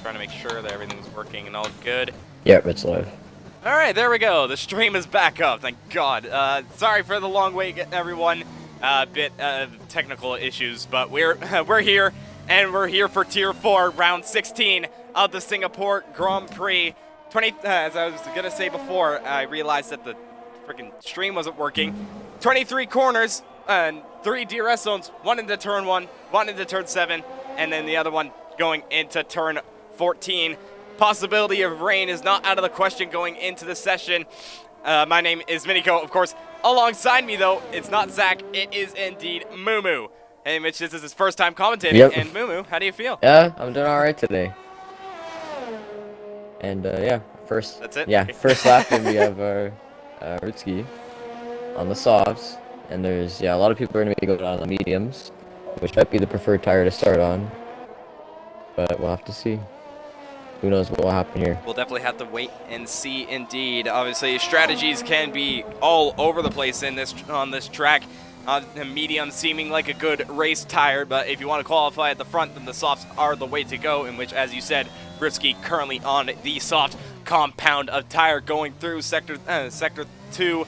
trying to make sure that everything's working and all good. Yep, it's live. All right, there we go. The stream is back up, thank God. Sorry for the long wait, everyone. Bit of technical issues, but we're here, and we're here for Tier 4, Round 16 of the Singapore Grand Prix. As I was gonna say before, I realized that the freaking stream wasn't working. 23 corners and 3 DRS zones, one into turn 1, one into turn 7, and then the other one going into turn 14. Possibility of rain is not out of the question going into the session. My name is Miniko, of course. Alongside me, though, it's not Zach. It is indeed Mumu. Hey, Mitch, this is his first time commentating. Yep. And Mumu, how do you feel? Yeah, I'm doing all right today. And yeah, first. That's it? Yeah, first lap, and we have Rutski on the softs, and there's a lot of people are going to go down on the mediums, which might be the preferred tire to start on. But we'll have to see. Who knows what will happen here. We'll definitely have to wait and see indeed. Obviously, strategies can be all over the place on this track. The medium seeming like a good race tire, but if you want to qualify at the front, then the softs are the way to go, in which, as you said, Britsky currently on the soft compound of tire going through sector 2,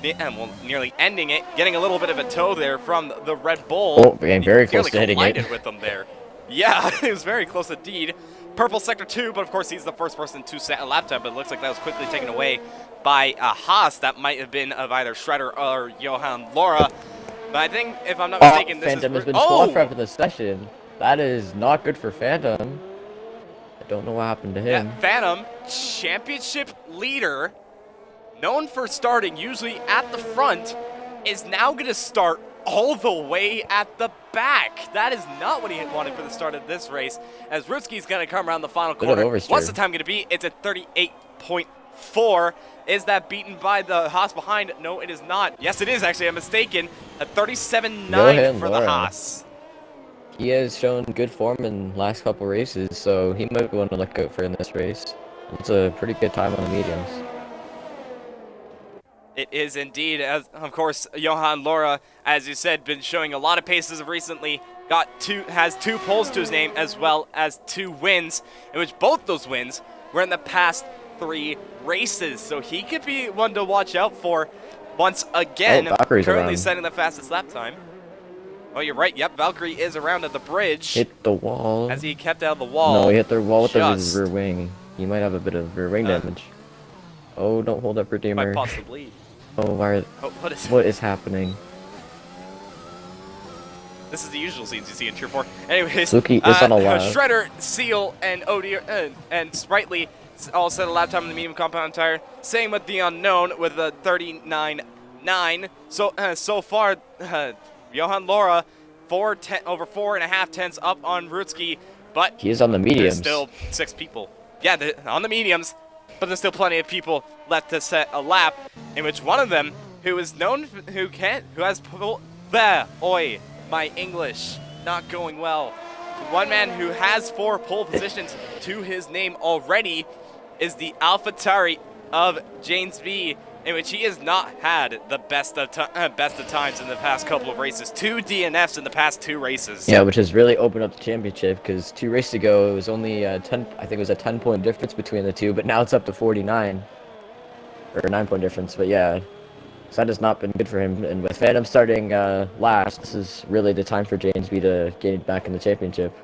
well, nearly ending it, getting a little bit of a tow there from the Red Bull. Oh, getting very close to hitting it. With them there. Yeah, it was very close indeed. Purple sector 2, but of course he's the first person to set a lap time, but it looks like that was quickly taken away by a Haas. That might have been of either Shredder or Johan Laura. But I think, if I'm not mistaken, this Phantom is... has been squad for the session. That is not good for Phantom. I don't know what happened to him. Yeah, Phantom, championship leader, known for starting usually at the front, is now going to start all the way at the back. That is not what he had wanted for the start of this race, as Rutsky's going to come around the final corner. What's the time going to be? It's at 38.4. Is that beaten by the Haas behind? No, it is not. Yes, it is, actually. I'm mistaken. A 37.9 for the Haas. He has shown good form in the last couple races, so he might want to look out for in this race. It's a pretty good time on the mediums. It is indeed, as of course Johan Laura, as you said, been showing a lot of paces recently. Has 2 poles to his name as well as 2 wins, in which both those wins were in the past 3 races. So he could be one to watch out for once again. Currently setting the fastest lap time. Oh, you're right. Yep, Valkyrie is around at the bridge. Hit the wall. As he kept out of the wall. No, he hit the wall with his rear wing. He might have a bit of rear wing damage. Oh, don't hold up Redeemer. Might possibly. Oh, what is happening? This is the usual scenes you see in Tier 4. Anyways, Suki is on a lap. Shredder, Seal, and and Sprightly all set a lap time in the medium compound tire. Same with the Unknown with a 39.9. So far, Johan Laura over 4.5 tenths up on Rutsky, but he is on the mediums. There's still 6 people. Yeah, on the mediums. But there's still plenty of people left to set a lap, in which one of them, who is known, who has my English not going well. One man who has 4 pole positions to his name already is the AlphaTauri of James B, in which he has not had the best of times in the past couple of races. 2 DNFs in the past 2 races. Yeah, which has really opened up the championship, because 2 races ago it was only 10. I think it was a 10-point difference between the 2, but now it's up to 49, or a 9-point difference. But yeah, so that has not been good for him. And with Phantom starting last, this is really the time for James B to get back in the championship.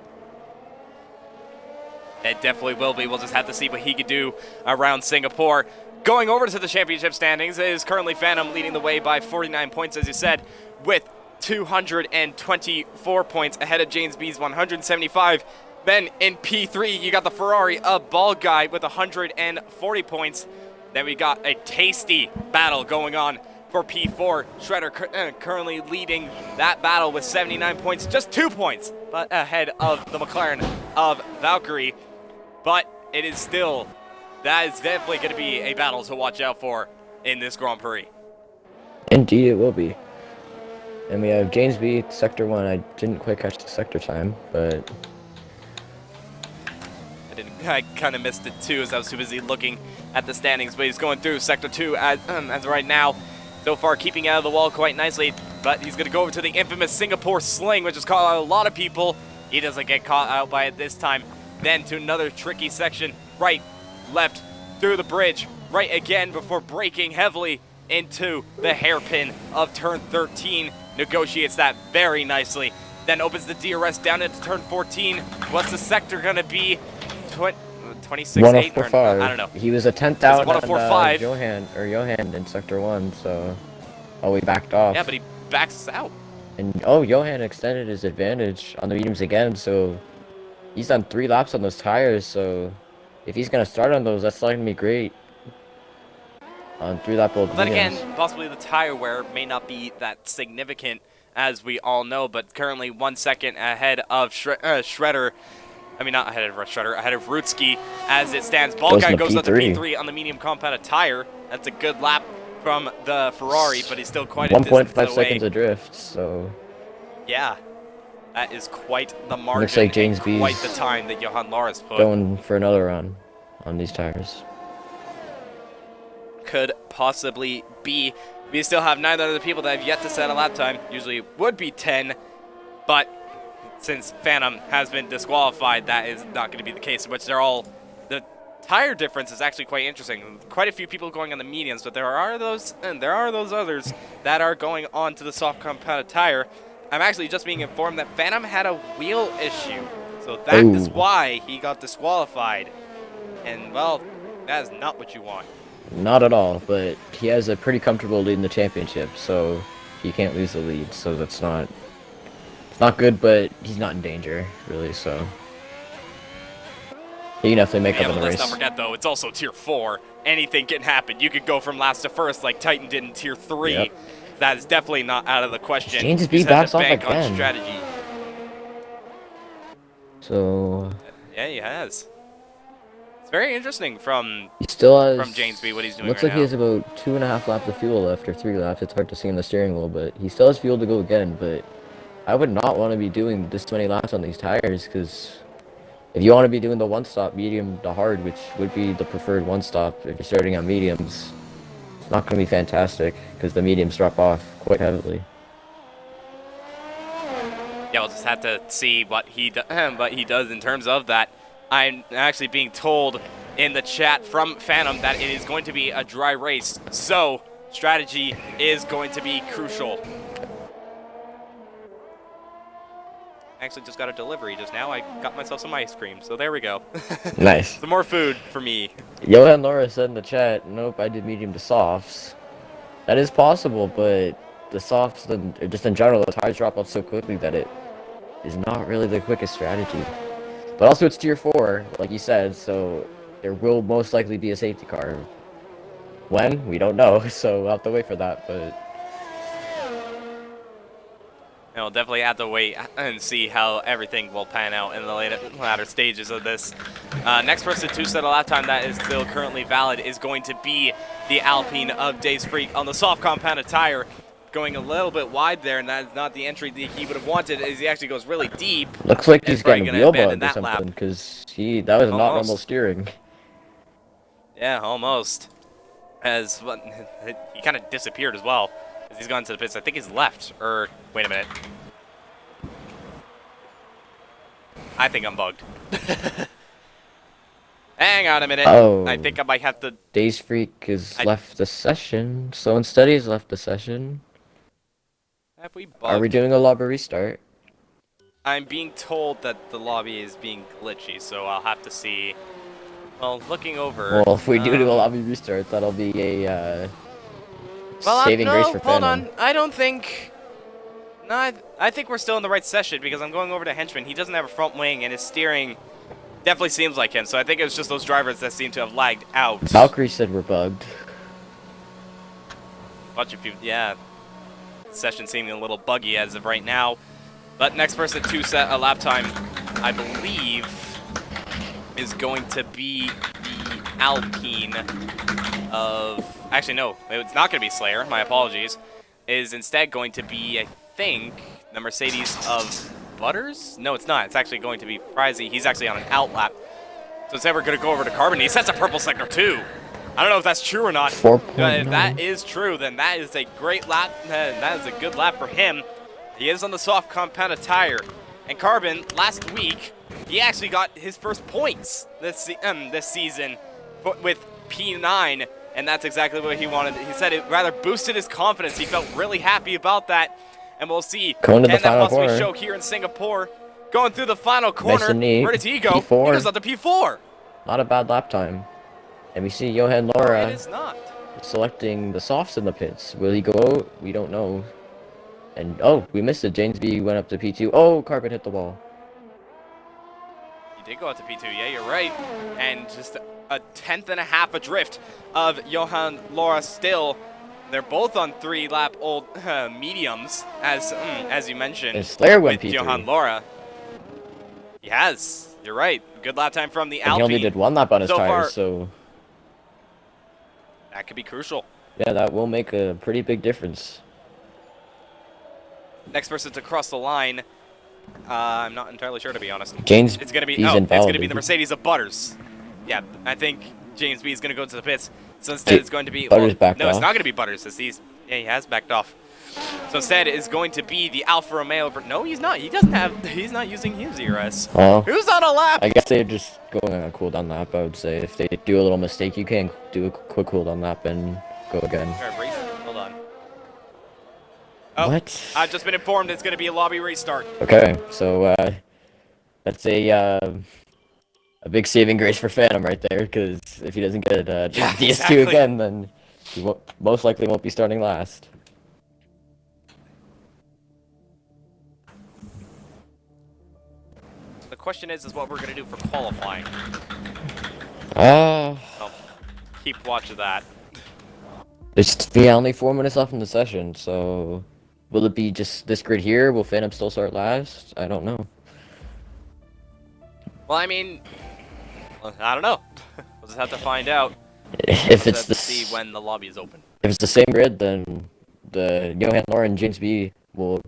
It definitely will be. We'll just have to see what he could do around Singapore. Going over to the championship standings is currently Phantom leading the way by 49 points, as you said, with 224 points ahead of James B's 175. Then in P3, you got the Ferrari of Ball Guy with 140 points. Then we got a tasty battle going on for P4. Shredder currently leading that battle with 79 points, just 2 points but ahead of the McLaren of Valkyrie. But it is still... That is definitely going to be a battle to watch out for in this Grand Prix. Indeed, it will be. And we have James B, Sector 1. I didn't quite catch the sector time, but... I kind of missed it too, as I was too busy looking at the standings. But he's going through Sector 2 as right now. So far, keeping out of the wall quite nicely. But he's going to go over to the infamous Singapore Sling, which has caught out a lot of people. He doesn't get caught out by it this time. then to another tricky section, right, left, through the bridge, right again before braking heavily into the hairpin of turn 13. Negotiates that very nicely. Then opens the DRS down into turn 14. What's the sector going to be? 26.8? I don't know. He was a 10th out on 104.5. Johan in sector 1, so... Oh, he backed off. Yeah, but he backs out. And, oh, Johan extended his advantage on the mediums again, so... He's done 3 laps on those tires, so... If he's going to start on those, that's not going to be great. On 3-lap old Then mediums. again, possibly the tire wear may not be that significant, as we all know, but currently 1 second ahead of Shredder. I mean, not ahead of Shredder, ahead of Rutski as it stands. Ball guy goes up to P3 on the medium compounded tire. That's a good lap from the Ferrari, but he's still quite a distance 1.5 away. seconds adrift, so... Yeah, that is quite the margin. Looks like James B's quite the time that Johan Loris put. Going for another run on these tires. Could possibly be. We still have 9 other people that have yet to set a lap time. Usually would be 10, but since Phantom has been disqualified, that is not going to be the case. Which they're all, the tire difference is actually quite interesting. Quite a few people going on the mediums, but there are those others that are going on to the soft compounded tire. I'm actually just being informed that Phantom had a wheel issue, so that is why he got disqualified. And well, that is not what you want. Not at all, but he has a pretty comfortable lead in the championship, so he can't lose the lead, so that's not... It's not good, but he's not in danger, really, so... He can definitely make up in the race. Let's not forget, though, it's also Tier 4. Anything can happen. You could go from last to first like Titan did in Tier 3. Yep. That is definitely not out of the question. James B backs off again. On strategy. So... Yeah, he has. It's very interesting from James B what he's doing. Looks like he has about 2.5 laps of fuel left, or 3 laps. It's hard to see in the steering wheel, but he still has fuel to go again. But I would not want to be doing this many laps on these tires, because if you want to be doing the one-stop medium to hard, which would be the preferred one-stop if you're starting on mediums, it's not going to be fantastic, because the mediums drop off quite heavily. Yeah, we'll just have to see what he does in terms of that. I'm actually being told in the chat from Phantom that it is going to be a dry race, so strategy is going to be crucial. Actually just got a delivery just now. I got myself some ice cream, so there we go. Nice. Some more food for me. Johan Laura said in the chat, nope, I did medium to softs. That is possible, but the softs, and just in general, the tires drop off so quickly that it is not really the quickest strategy. But also it's Tier 4, like you said, so there will most likely be a safety car. When? We don't know, so we'll have to wait for that, but... We'll definitely have to wait and see how everything will pan out in the latter stages of this. Next person to set a lap time that is still currently valid is going to be the Alpine of Days Freak on the soft compounded tire. Going a little bit wide there, and that is not the entry that he would have wanted, as he actually goes really deep. Looks like he's getting wheel bugged or something, because that was not normal steering. Yeah, almost. As he kind of disappeared as well, as he's gone to the pits. I think he's left, or wait a minute. I think I'm bugged. Hang on a minute. Oh, I think I might have to... Days Freak has left the session, so instead he's left the session. Have we bugged? Are we doing a lobby restart? I'm being told that the lobby is being glitchy, so I'll have to see. Well, looking over... Well, if we do a lobby restart, that'll be a saving grace for Phantom. Hold on. I don't think... No, I think we're still in the right session, because I'm going over to Henchman. He doesn't have a front wing, and his steering definitely seems like him, so I think it was just those drivers that seem to have lagged out. Valkyrie said we're bugged. Bunch of people, yeah. Session seeming a little buggy as of right now. But next person to set a lap time, I believe, is going to be the Alpine of... Actually, no. It's not going to be Slayer. My apologies. Is instead going to be, I think, the Mercedes of Butters? No, it's not. It's actually going to be Frizy. He's actually on an out lap. So instead, we're going to go over to Carbon. He sets a purple sector, too. I don't know if that's true or not. 4.9. If that is true, then that is a great lap. That is a good lap for him. He is on the soft compounded tire. And Carbon, last week, He actually got his first points this season with P9, and that's exactly what he wanted. He said it rather boosted his confidence. He felt really happy about that, and we'll see. Going to the Can that final possibly corner. show here in Singapore? Going through the final corner. Nice and neat. Where does he go? P4. He goes up to P4. Not a bad lap time. And we see Johan No, Laura it is not. selecting the softs in the pits. Will he go out? We don't know. And, oh, we missed it. James B went up to P2. Oh, Carpet hit the wall. He did go out to P2. Yeah, you're right. And just a tenth and a half adrift of Johan Laura still. They're both on 3-lap old mediums, as you mentioned. And Slayer went with P3. Johan Laura. He has. You're right. Good lap time from the And he Alpine. only did 1 lap on his So tires, far, so that could be crucial. yeah, that will make a pretty big difference. Next person to cross the line, I'm not entirely sure, to be honest. James It's gonna be B's it's gonna be invalidated. the Mercedes of Butters. Yeah, I think James B is gonna go to the pits. So instead, it's going to be Butters backed no, it's off. not gonna be Butters. It's these. Yeah, he has backed off. So instead, it's going to be the Alfa Romeo. No, he's not. He doesn't have. He's not using his ERS. Well, Who's on a lap? I guess they're just going on a cooldown lap, I would say. If they do a little mistake, you can do a quick cooldown lap and go again. Alright, race. Hold on. Oh, What? I've just been informed it's going to be a lobby restart. Okay, so that's a big saving grace for Phantom right there, because if he doesn't get Yeah, DS2 exactly. again, then he most likely won't be starting last. The question is what we're going to do for qualifying. Ah, I'll keep watch of that. there's only 4 minutes left in the session, so will it be just this grid here? Will Phantom still start last? I don't know. Well, I mean, I don't know. We'll just have to find out. If it's Have to see when the lobby is open. If it's the same grid, then the Johan Laura and James B will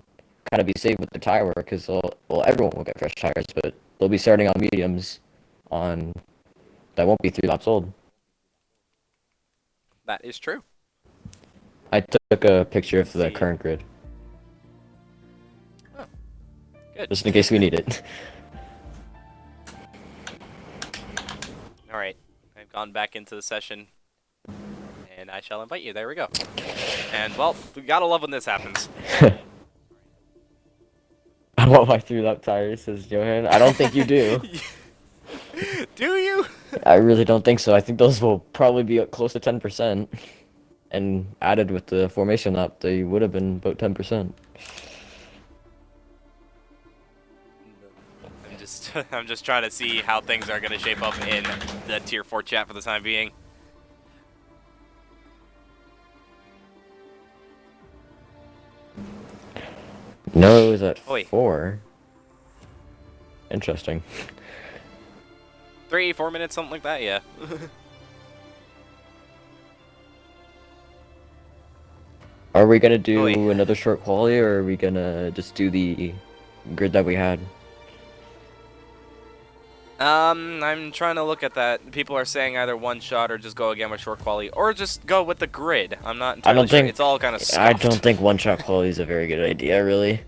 kind of be saved with the tire work, because well, everyone will get fresh tires, but they'll be starting on mediums that won't be 3 laps old. That is true. I took a picture of the See. current grid, Good. just in case we need it. All right. I've gone back into the session, and I shall invite you. There we go. And, well, we gotta love when this happens. I want my 3-lap tires, says Johan. I don't think you do. Do you? I really don't think so. I think those will probably be close to 10%. And added with the formation lap, they would have been about 10%. I'm just trying to see how things are gonna shape up in the Tier 4 chat for the time being. No, it was at Oi. 4. Interesting. 3-4 minutes, something like that, yeah. Are we gonna do Oi. another short quali, or are we gonna just do the grid that we had? I'm trying to look at that. People are saying either one shot or just go again with short quali, or just go with the grid. I'm not entirely don't sure. think- It's all kind of scuffed. I don't think one shot quali is a very good idea, really.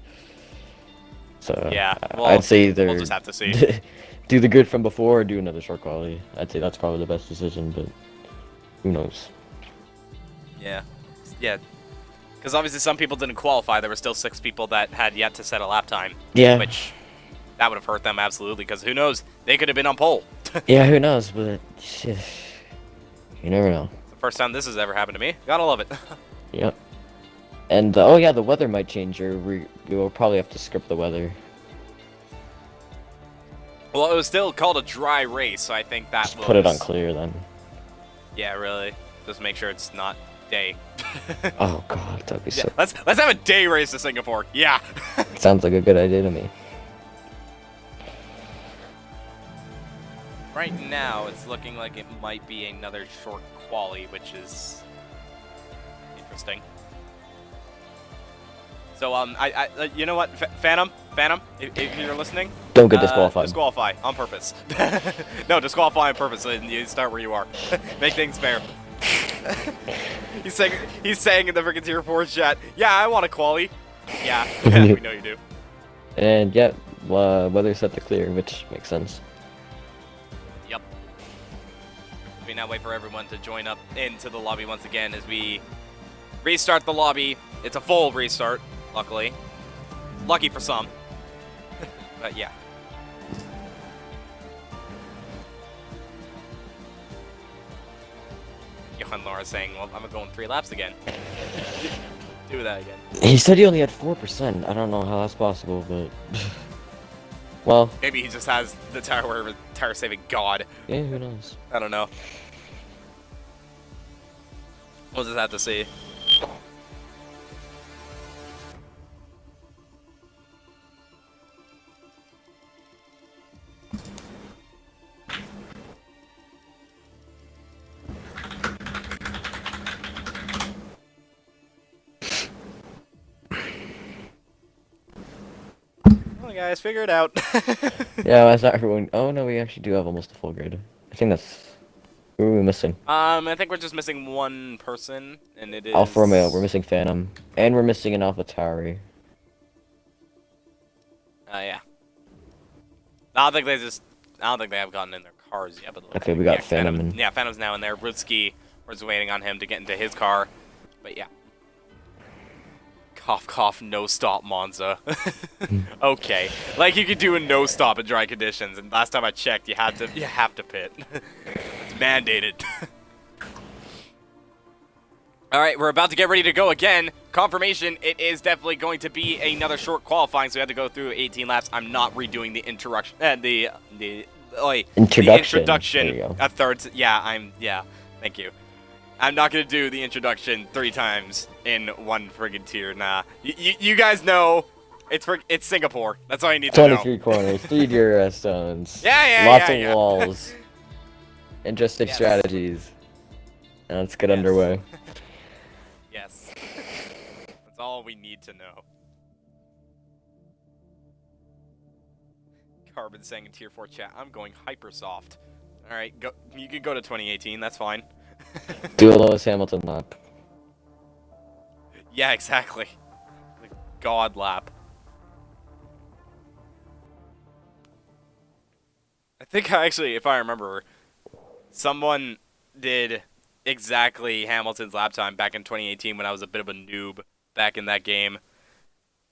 So Yeah, well, I'd say either we'll just have to see. do the grid from before or do another short quali. I'd say that's probably the best decision, but who knows? Yeah. Yeah. Because obviously some people didn't qualify. There were still 6 people that had yet to set a lap time. Yeah. Which, that would have hurt them absolutely, because who knows? They could have been on pole. Yeah, who knows? But you never know. The first time this has ever happened to me. Gotta love it. Yep. And oh yeah, the weather might change, or we will probably have to script the weather. Well, it was still called a dry race, so I think that Just was... put it on clear then. Yeah, really. Just make sure it's not day. Oh god, that'd be Yeah, so. let's have a day race to Singapore. Yeah. Sounds like a good idea to me. Right now, it's looking like it might be another short quali, which is interesting. So, you know what, Phantom, if you're listening, Don't get disqualified. disqualify on purpose. No, disqualify on purpose. So you start where you are. Make things fair. He's saying in the freaking Tier 4 chat, yeah, I want a quali. Yeah, we know you do. And yeah, weather set to clear, which makes sense. Yep. We now wait for everyone to join up into the lobby once again as we restart the lobby. It's a full restart, luckily. Lucky for some. But yeah. Johan Laura saying, well, I'm going 3 laps again. Do that again. He said he only had 4%. I don't know how that's possible, but... well... maybe he just has the tire saving god. Yeah, who knows? I don't know. We'll just have to see. Well, guys, figure it out. Yeah, I thought everyone... oh no, we actually do have almost a full grid. I think that's... who are we missing? I think we're just missing one person, and it is... Alfa Romeo, we're missing Phantom. And we're missing an AlphaTauri. Yeah. I don't think they have gotten in their cars yet, but... okay, we got Phantom in. Yeah, Phantom's now in there. Rutski, we're just waiting on him to get into his car. But yeah. Cough, cough, no stop, Monza. Okay. Like, you could do a no stop in dry conditions, and last time I checked, you have to pit. It's mandated. Alright, we're about to get ready to go again. Confirmation, it is definitely going to be another short qualifying, so we have to go through 18 laps. I'm not redoing the introduction. The introduction. There you go. A third. Yeah, thank you. I'm not going to do the introduction 3 times in one friggin' tier. Nah. You guys know it's Singapore. That's all you need to know. 23 corners, 3 DRS zones. Yeah. Lots of walls. Interesting Yes. strategies. Now let's get Yes. underway. Yes. That's all we need to know. Carbon saying in tier 4 chat, I'm going hyper soft. Alright, go. You can go to 2018, that's fine. Do a Lewis Hamilton lap. Yeah, exactly. The God lap. I think actually, if I remember, someone did exactly Hamilton's lap time back in 2018 when I was a bit of a noob back in that game.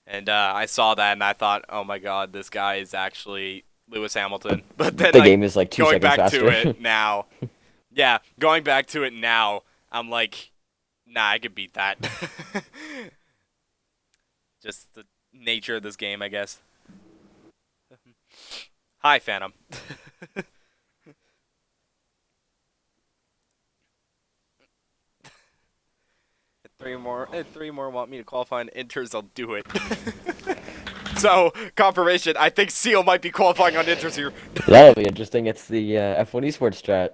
And I saw that and I thought, oh my god, this guy is actually Lewis Hamilton. But then The game is like 2 going seconds back faster. to it now. Yeah, going back to it now, I'm like, nah, I could beat that. Just the nature of this game, I guess. Hi, Phantom. If three more want me to qualify in inters, I'll do it. So, confirmation, I think Seal might be qualifying on inters here. That'll be interesting. It's the F1 esports strat.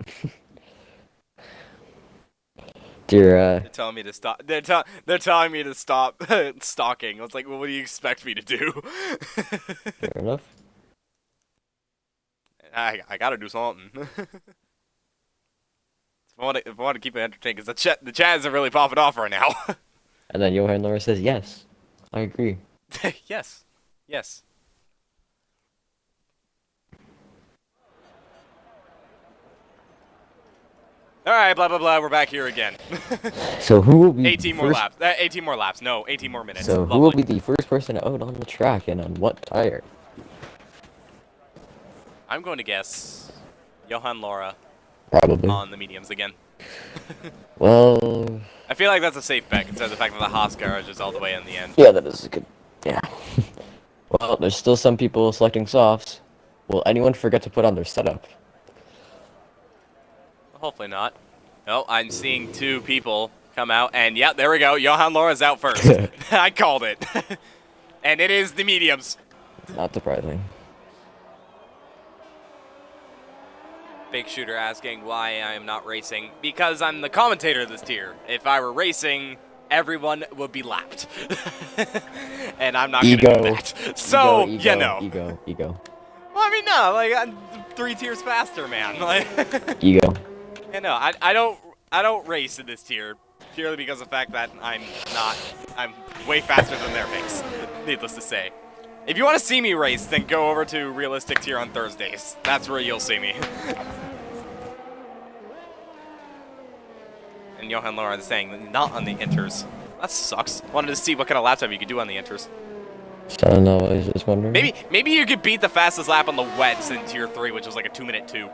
Dear, They're telling me to stop. They're telling me to stop stalking. I was like, well, what do you expect me to do? fair enough. I gotta do something. If I want to keep it entertaining, because the chat isn't really popping off right now. And then Johan Laura says, yes, I agree. Yes. Yes. Alright, blah, blah, blah, we're back here again. So who will be 18 more laps. 18 more laps. No, 18 more minutes. So Lovely. who will be the first person out on the track and on what tire? I'm going to guess Johan Laura Probably. on the mediums again. Well... I feel like that's a safe bet, considering the fact that the Haas garage is all the way in the end. yeah, that is a good... yeah. Well, there's still some people selecting softs. Will anyone forget to put on their setup? Hopefully not. Oh, I'm seeing 2 people come out, and yeah, there we go. Johan Laura's out first. I called it. And it is the mediums. Not surprising. Big Shooter asking why I am not racing. Because I'm the commentator of this tier. If I were racing, everyone would be lapped. And I'm not going to do that. So, ego, you know. Ego. Well, I mean, no, like, I'm 3 tiers faster, man. Like, Ego. yeah, no, I don't race in this tier. Purely because of the fact that I'm way faster than their pace. Needless to say. If you want to see me race, then go over to Realistic Tier on Thursdays. That's where you'll see me. And Johan Laura is saying, not on the inters. That sucks. Wanted to see what kind of lap time you could do on the inters. I don't know, I was just wondering. Maybe you could beat the fastest lap on the wets in Tier 3, which was like a 2-minute 2.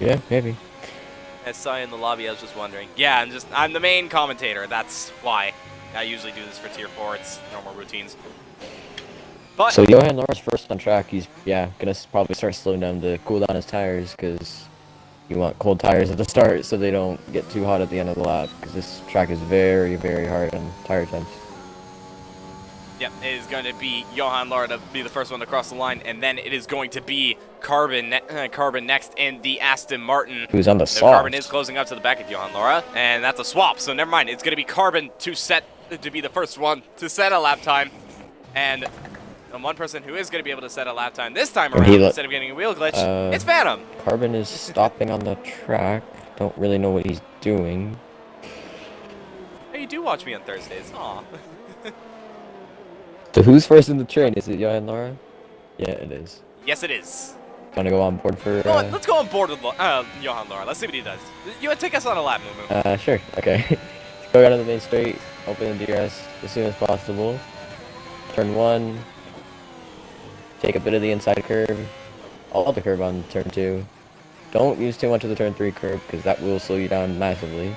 Yeah, maybe. I saw you in the lobby, I was just wondering. Yeah, I'm the main commentator, that's why. I usually do this for Tier 4, it's normal routines. But So Johan Laura's first on track, he's, gonna probably start slowing down to cool down his tires, because you want cold tires at the start so they don't get too hot at the end of the lap, because this track is very, very hard on tire temps. Yep, it is going to be Johan Laura to be the first one to cross the line, and then it is going to be Carbon next in the Aston Martin. Who's on the So soft. Carbon is closing up to the back of Johan Laura, and that's a swap, so never mind. It's going to be Carbon to be the first one to set a lap time, and one person who is going to be able to set a lap time this time around instead of getting a wheel glitch, it's Phantom. Carbon is stopping on the track. Don't really know what he's doing. Hey, you do watch me on Thursdays. Aw. So who's first in the train? Is it Johan Laura? Yeah, it is. Yes, it is. Wanna go on board for? Let's go on board with Johan Laura. Let's see what he does. You want to take us on a lap, Moo. Sure. Okay. Go down to the main straight. Open the DRS as soon as possible. Turn 1. Take a bit of the inside curve. All the curve on turn 2. Don't use too much of the turn 3 curve because that will slow you down massively.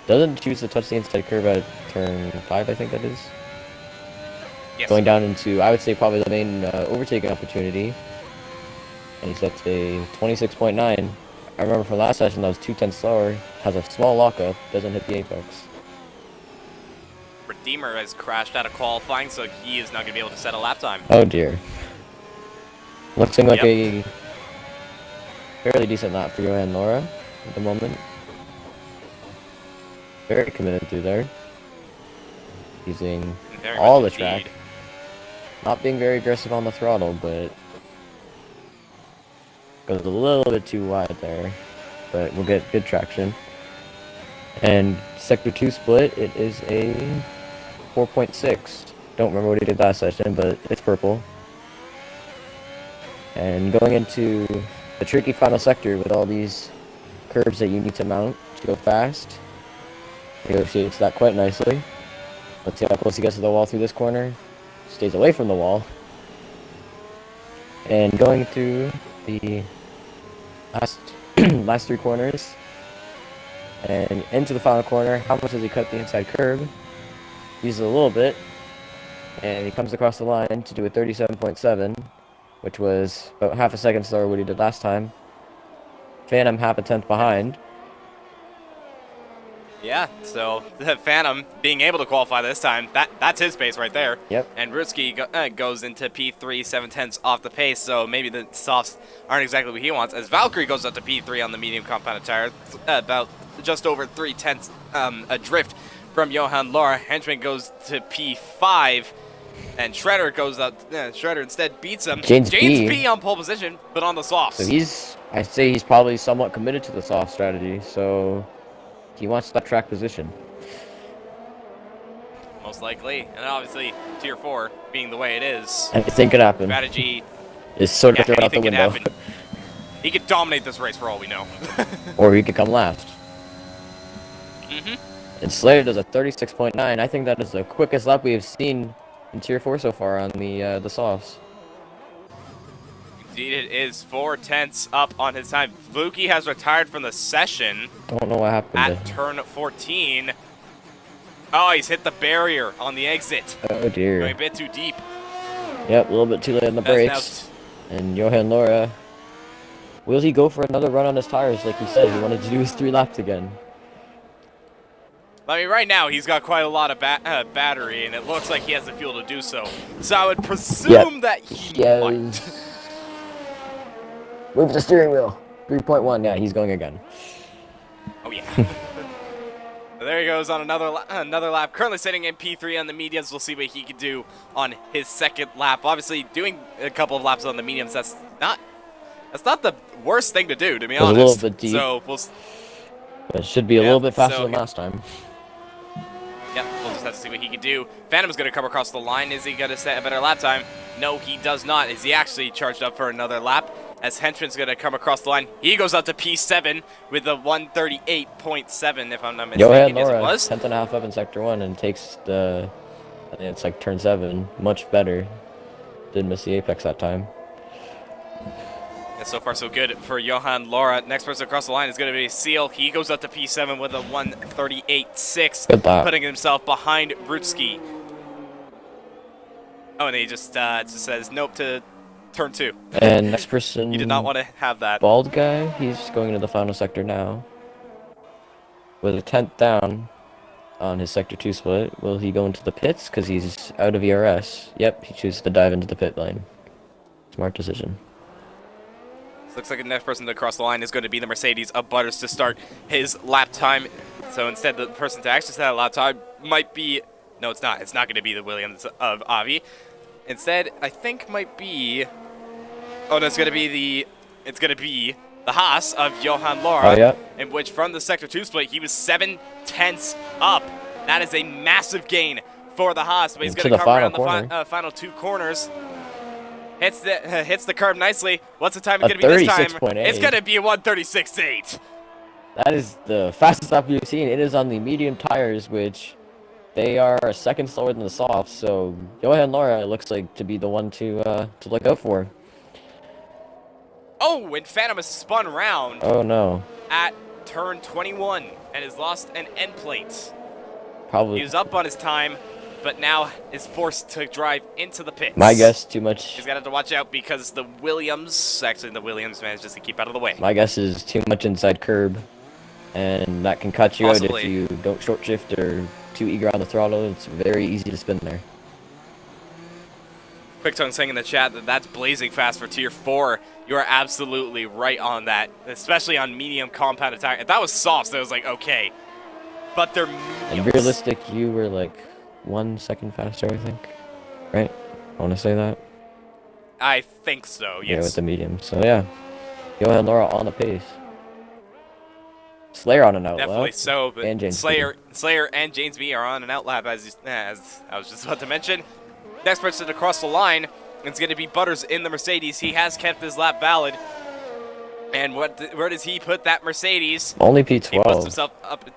Doesn't choose to touch the inside curve at turn 5, I think that is. Yes. Going down into, I would say, probably the main overtaking opportunity. And he sets a 26.9. I remember from last session that was 2/10 slower. Has a small lockup, doesn't hit the apex. Redeemer has crashed out of qualifying, so he is not going to be able to set a lap time. Oh dear. Looking like a fairly decent lap for Johan Laura at the moment. Very committed through there. Using all the track. Not being very aggressive on the throttle, but goes a little bit too wide there. But we'll get good traction. And Sector 2 split, it is a 4.6. Don't remember what he did last session, but it's purple. And going into the tricky final sector with all these curves that you need to mount to go fast. Negotiates that quite nicely. Let's see how close he gets to the wall through this corner. Stays away from the wall. And going through the last 3 corners. And into the final corner. How much does he cut the inside curve? Uses a little bit. And he comes across the line to do a 37.7. Which was about half a second slower than what he did last time. Phantom half a tenth behind. Yeah, so the Phantom being able to qualify this time, that's his pace right there. Yep. And Rutsky goes into P3 7/10 off the pace, so maybe the softs aren't exactly what he wants. As Valkyrie goes up to P3 on the medium compounded tire, about just over 3/10 adrift from Johan Laura. Henchman goes to P5, and Shredder goes up. Shredder instead beats him. James B on pole position, but on the softs. So I'd say he's probably somewhat committed to the soft strategy, so he wants that track position. Most likely. And obviously, Tier 4 being the way it is. Anything could happen. Strategy Is sort of thrown out the anything window. could happen. He could dominate this race for all we know. Or he could come last. Mm-hmm. And Slayer does a 36.9. I think that is the quickest lap we have seen in Tier 4 so far on the softs. Indeed, it is 4/10 up on his time. Vuki has retired from the session Don't know what happened at turn 14. Oh, he's hit the barrier on the exit. Oh dear. Going a bit too deep. Yep, a little bit too late on the brakes. And Johan Laura, will he go for another run on his tires like he said he wanted to do his 3 laps again? I mean, right now he's got quite a lot of battery, and it looks like he has the fuel to do so. So I would presume that he might. Move the steering wheel. 3.1. Yeah, he's going again. Oh yeah. There he goes on another lap. Currently sitting in P3 on the mediums. We'll see what he can do on his second lap. Obviously, doing a couple of laps on the mediums. That's not the worst thing to do, to be honest. A little bit deep. So But it should be a little bit faster than last time. Yep, we'll just have to see what he can do. Phantom's going to come across the line. Is he going to set a better lap time? No, he does not. Is he actually charged up for another lap? As Henchman's going to come across the line. He goes up to P7 with a 138.7, if I'm not mistaken, as it was. 10th and a half up in Sector 1 and takes the, I think it's like turn 7. Much better. Didn't miss the apex that time. And so far, so good for Johan Laura. Next person across the line is going to be Seal. He goes up to P7 with a 138.6, putting himself behind Rutski. Oh, and he just says nope to turn 2. And next person... You did not want to have that. Bald guy, he's going into the final sector now. With a 10th down on his Sector 2 split. Will he go into the pits? Because he's out of ERS. Yep, he chooses to dive into the pit lane. Smart decision. Looks like the next person to cross the line is going to be the Mercedes of Butters to start his lap time. So instead, the person to actually set a lap time might be... No, it's not. It's not going to be the Williams of Avi. Instead, I think might be... Oh, no, it's going to be the... It's going to be the Haas of Johan Laura. Oh, yeah. In which, from the Sector 2 split, he was 7/10 up. That is a massive gain for the Haas. But he's going to come around the final 2 corners. Hits the curb nicely. What's the time going to be this time? It's going to be a 136.8. That is the fastest lap you've seen. It is on the medium tires, which they are a second slower than the softs. So Johan Laura looks like to be the one to look out for. Oh, and Phantom has spun round. Oh no! At turn 21 and has lost an end plate. Probably. He was up on his time, but now is forced to drive into the pits. My guess, too much. He's got to have to watch out because the Williams manages to keep out of the way. My guess is too much inside curb, and that can cut you out if you don't short shift or too eager on the throttle. It's very easy to spin there. Quick Tongue saying in the chat that that's blazing fast for Tier 4. You are absolutely right on that, especially on medium compounded tire. If that was soft, it was like, okay. But they're mediums. And realistic, you were like 1 second faster, I think. Right? I want to say that. I think so, yes. Yeah, with the medium. So, yeah. Johan Laura on the pace. Slayer on an outlap. Definitely so, but and Slayer and James B are on an outlap, as I was just about to mention. Next person to cross the line is going to be Butters in the Mercedes. He has kept his lap valid. And where does he put that Mercedes? Only P12. He puts himself up.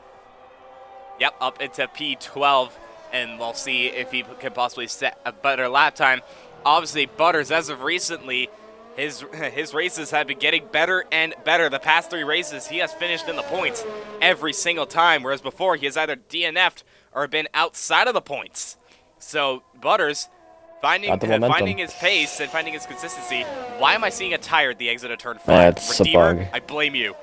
Yep, up into P12. And we'll see if he can possibly set a better lap time. Obviously, Butters, as of recently, his races have been getting better and better. The past 3 races, he has finished in the points every single time, whereas before he has either DNF'd or been outside of the points. So Butters, finding his pace and finding his consistency. Why am I seeing a tire at the exit of turn 5? That's Redeemer, a bug. I blame you.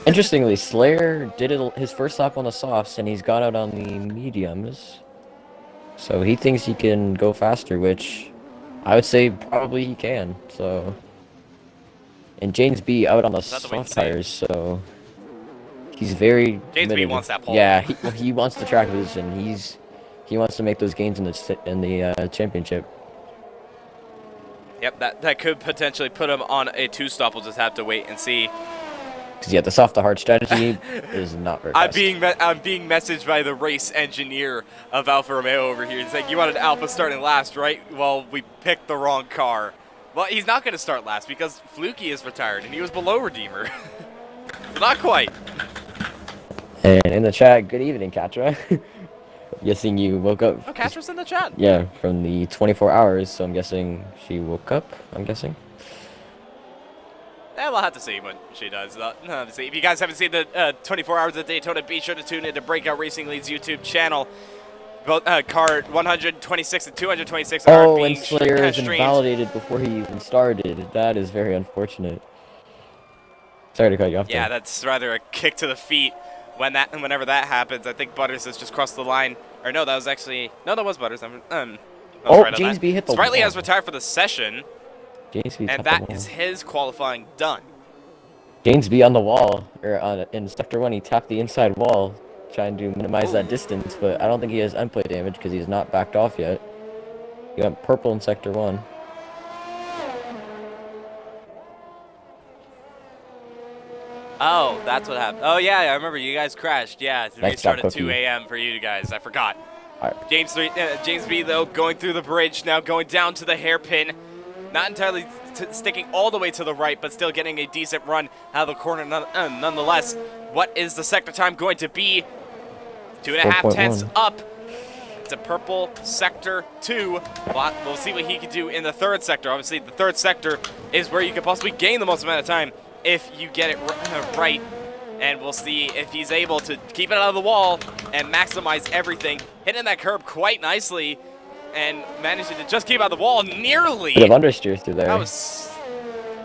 Interestingly, Slayer did his first lap on the softs, and he's gone out on the mediums. So he thinks he can go faster, which I would say probably he can. So, and James B out on the soft tires, so he's very James B wants that pole. Yeah, he wants the track position. He wants to make those gains in the championship. Yep, that could potentially put him on a 2-stop. We'll just have to wait and see. Because yeah, the soft to hard strategy is not very fast. I'm being messaged by the race engineer of Alfa Romeo over here. He's like, you wanted Alfa starting last, right? Well, we picked the wrong car. Well, he's not going to start last because Fluky is retired and he was below Redeemer. Not quite. And in the chat, good evening, Katra. Guessing you woke up. Oh, Katra's in the chat. Yeah, from the 24 hours, so I'm guessing she woke up, I'm guessing. We'll have to see what she does. If you guys haven't seen the 24 Hours of Daytona, be sure to tune into Breakout Racing League's YouTube channel. Both car 126 and 226 are being and Slayer is streamed. invalidated before he even started. That is very unfortunate. Sorry to cut you off. Yeah, there. that's rather a kick to the feet whenever that happens. I think Butters has just crossed the line. Or no, that was actually... No, that was Butters. James B hit the Sprightly wall. has retired for the session. And that is his qualifying done. James B on the wall, or in Sector 1, he tapped the inside wall, trying to minimize that distance, but I don't think he has end plate damage because he's not backed off yet. He got purple in Sector 1. Oh, that's what happened. Oh, yeah, I remember you guys crashed. Yeah, the Nice restart job, at 2 Cookie. a.m. for you guys. I forgot. All right. James B, though, going through the bridge, now going down to the hairpin. Not entirely sticking all the way to the right, but still getting a decent run out of the corner nonetheless. What is the sector time going to be? 2.5 tenths 4.1. up. It's a purple sector 2. We'll see what he can do in the third sector. Obviously, the third sector is where you could possibly gain the most amount of time if you get it right. And we'll see if he's able to keep it out of the wall and maximize everything. Hitting that curb quite nicely and managing to just keep out the wall nearly. Bit of understeer through there. That was,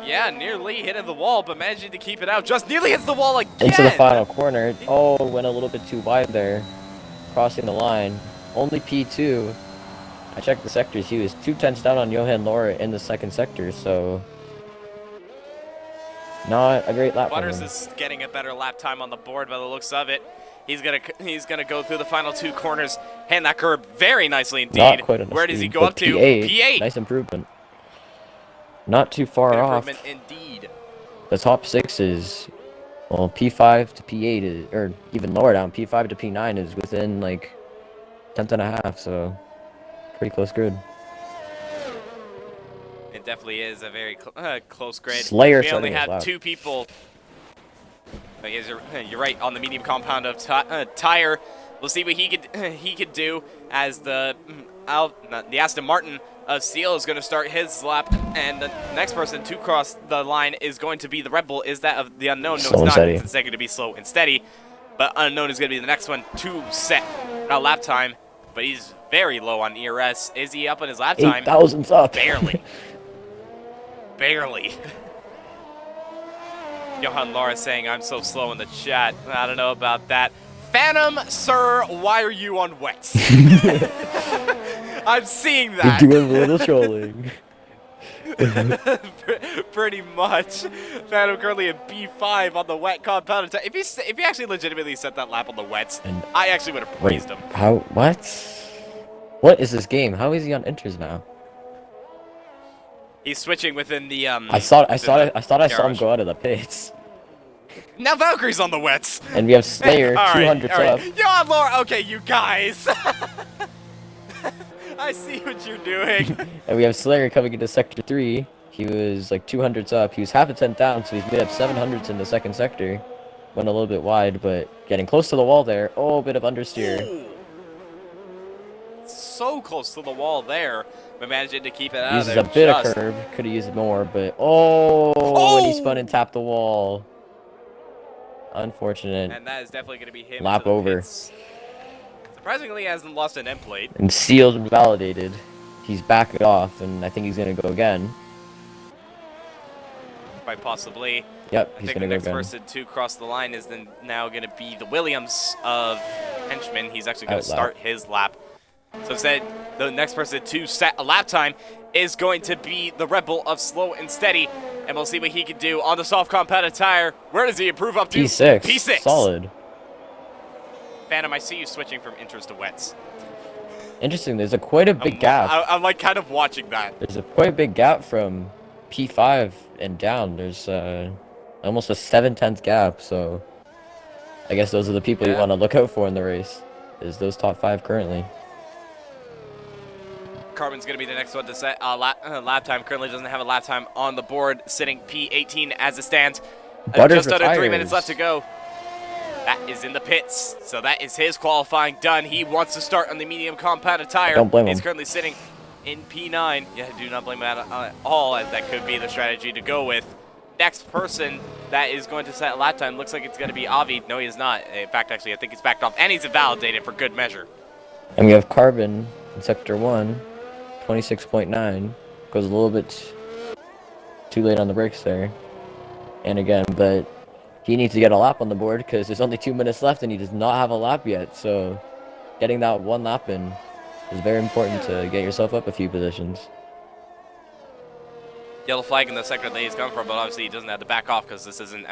yeah, nearly hitting the wall, but managing to keep it out. Just nearly hits the wall again. Into the final corner. Oh, went a little bit too wide there. Crossing the line. Only P2. I checked the sectors. He was 2 tenths down on Johan Laura in the second sector, so not a great lap for Butters him. is getting a better lap time on the board by the looks of it. He's gonna go through the final 2 corners, hand that curb very nicely indeed. Not quite enough Where does he speed, go but up to? P8. P8. Nice improvement. Not too far Good off. improvement indeed. The top 6 is, well, P5 to P8 is, or even lower down, P5 to P9 is within like 10th and a half, so pretty close grid. It definitely is a very close grid. Slayer We only starting his have lap. 2 people. You're right, on the medium compound of tire. We'll see what he could do as the Aston Martin of Seal is going to start his lap, and the next person to cross the line is going to be the Red Bull. Is that of the Unknown? No, Slow it's and not. steady. It's instead going to be Slow and Steady, but Unknown is going to be the next one to set a lap time, but he's very low on ERS. Is he up on his lap time? 8,000's up. Barely. Barely. Johan Laura saying I'm so slow in the chat. I don't know about that. Phantom, sir, why are you on wets? I'm seeing that. You're doing a little trolling. Pretty much. Phantom currently in B5 on the wet compound. If he actually legitimately set that lap on the wets, And I actually would have wait, praised him. how? What? What is this game? How is he on inters now? He's switching within the I thought I saw him garage. go out of the pits. Now Valkyrie's on the wets. And we have Slayer, All right, 200 all right. up. Johan Laura, okay, you guys. I see what you're doing. And we have Slayer coming into sector 3. He was like 200s up. He was half a tenth down, so he's made up 700s in the second sector. Went a little bit wide, but getting close to the wall there. Oh, a bit of understeer. Ooh. So close to the wall there, but managing to keep it out Uses of a there. bit of curb. Could have used more, but and he spun and tapped the wall. Unfortunate. And that is definitely going to be him. Lap into the over. pits. Surprisingly, he hasn't lost an end plate. And sealed and validated. He's backed off, and I think he's gonna go again. Quite possibly. Yep, I he's think gonna the go next again. person to cross the line is then now going to be the Williams of Henchman. He's actually going to Outlap. start his lap. So instead, the next person to set a lap time is going to be the Rebel of Slow and Steady. And we'll see what he can do on the soft compounded tire. Where does he improve up to? P6. P6. Solid. Phantom, I see you switching from inters to wets. Interesting. There's quite a big gap. I'm like kind of watching that. There's a quite big gap from P5 and down. There's almost a 7/10 gap. So I guess those are the people you Yeah. want to look out for in the race. Is those top 5 currently? Carbon's going to be the next one to set lap time. Currently doesn't have a lap time on the board, sitting P18 as it stands. Butters Just under 3 retires. minutes left to go. That is in the pits, so that is his qualifying done. He wants to start on the medium compounded tire. Don't blame him. He's currently sitting in P9. Yeah, I do not blame him at all, as that could be the strategy to go with. Next person that is going to set a lap time looks like it's going to be Avi. No, he is not. In fact, actually, I think he's backed off, and he's invalidated for good measure. And we have Carbon in sector 1, 26.9. Goes a little bit too late on the brakes there. And again, but he needs to get a lap on the board because there's only 2 minutes left and he does not have a lap yet. So getting that one lap in is very important to get yourself up a few positions. Yellow flag in the sector that he's coming from, but obviously he doesn't have to back off because this isn't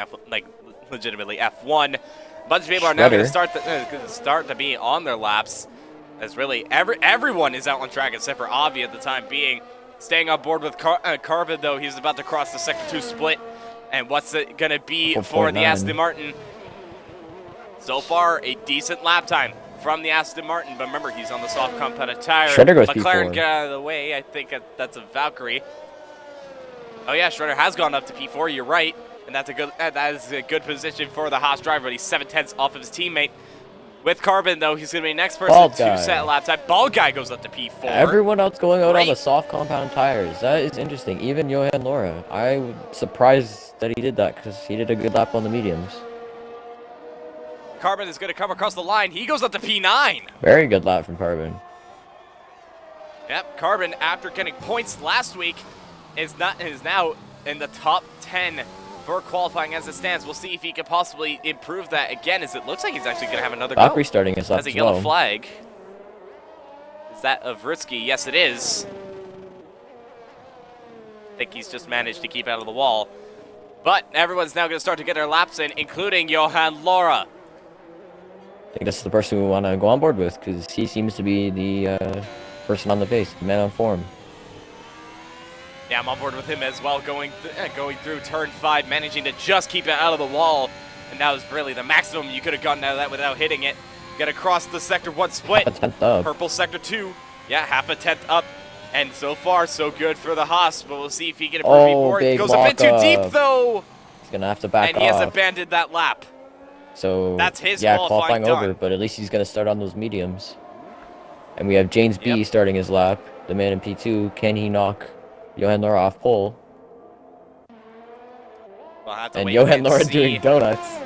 legitimately F1. A bunch of people are now going to start to be on their laps, as really everyone is out on track except for Avi at the time being. Staying on board with Carbon, though, he's about to cross the sector 2 split. And what's it going to be for the 4.9. Aston Martin? So far, a decent lap time from the Aston Martin, but remember, he's on the soft compounded tire. Shredder goes McLaren P4. got out of the way. I think that's a Valkyrie. Oh yeah, Shredder has gone up to P4. You're right, and that is a good position for the Haas driver. But he's 7/10 off of his teammate. With Carbon though, he's going to be the next person to set lap time. Bald Guy goes up to P4. Everyone else going out on the soft compound tires. That is interesting. Even Johan Laura. I was surprised that he did that because he did a good lap on the mediums. Carbon is going to come across the line. He goes up to P9. Very good lap from Carbon. Yep, Carbon, after getting points last week, is now in the top 10 for qualifying as it stands. We'll see if he can possibly improve that again, as it looks like he's actually going to have another Valkyrie go. starting his lap Has a as yellow well. flag. Is that of Vritsky? Yes, it is. I think he's just managed to keep out of the wall. But everyone's now going to start to get their laps in, including Johan Laura. I think that's the person we want to go on board with because he seems to be the person on the pace, the man on form. Yeah, I'm on board with him as well, going through turn 5, managing to just keep it out of the wall. And that was really the maximum you could have gotten out of that without hitting it. Get across the Sector 1 split. Half a tenth up. Purple Sector 2. Yeah, half a tenth up. And so far, so good for the Haas, but we'll see if he can improve more. He goes a bit too deep, though. He's going to have to back off. And he has abandoned that lap. So, that's his qualifying done. over, but at least he's going to start on those mediums. And we have James B starting his lap, the man in P2. Can he knock Johan Laura off pole? We'll have to and wait Johan Laura see. doing donuts.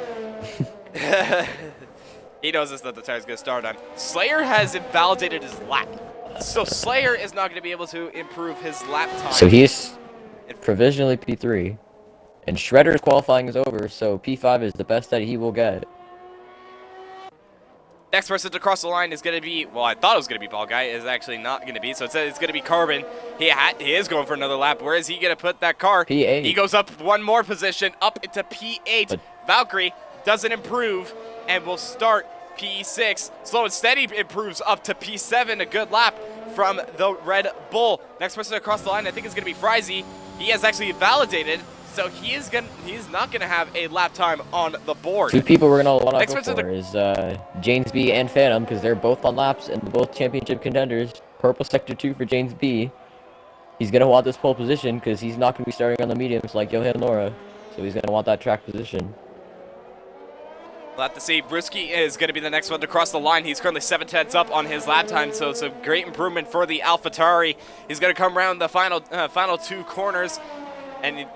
He knows this that the tire's going to start on. Slayer has invalidated his lap. So Slayer is not going to be able to improve his lap time. So he's provisionally P3. And Shredder's qualifying is over, so P5 is the best that he will get. Next person to cross the line is going to be, well, I thought it was going to be Ball Guy. It's actually not going to be. So it's going to be Carbon. He is going for another lap. Where is he going to put that car? P8. He goes up one more position, up into P8. But Valkyrie doesn't improve and will start P6. Slow and Steady improves up to P7. A good lap from the Red Bull. Next person across the line, I think, is going to be Frizy. He has actually validated. So he's not gonna have a lap time on the board. Two people we're gonna want to go for is James B and Phantom because they're both on laps and both championship contenders. Purple Sector 2 for James B. He's gonna want this pole position because he's not gonna be starting on the mediums like Johan Laura, so he's gonna want that track position. We'll have to see. Brusky is going to be the next one to cross the line. He's currently 7/10 up on his lap time, so it's a great improvement for the AlphaTauri. He's going to come around the final two corners, and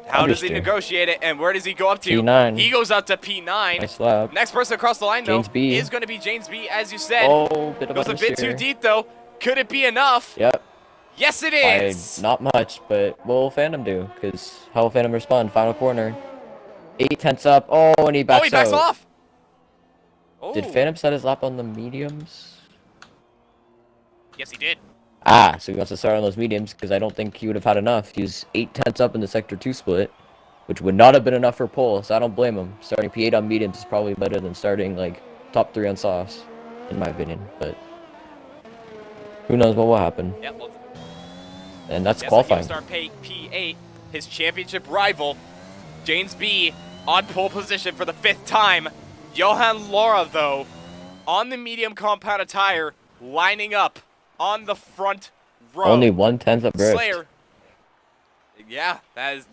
how does he negotiate it, and where does he go up to? P9. He goes up to P9. Nice lap. Next person across the line, though, James B. is going to be James B, as you said. Oh, bit of goes a bit too deep, though. Could it be enough? Yep. Yes, it is. Not much, but what will Phantom do? Because how will Phantom respond? Final corner. 8/10 up. Oh, and he backs out. Oh, he backs off. Oh. Did Phantom set his lap on the mediums? Yes, he did. Ah, so he wants to start on those mediums because I don't think he would have had enough. He was 8/10 up in the Sector 2 split, which would not have been enough for pole, so I don't blame him. Starting P8 on mediums is probably better than starting, like, top 3 on softs, in my opinion, but who knows what will happen. Yep, well, and that's qualifying. Start P8, his championship rival, James B, on pole position for the 5th time. Johan Laura, though, on the medium compounded tire, lining up on the front row. Only 1/10 up drift. Slayer. Yeah, that is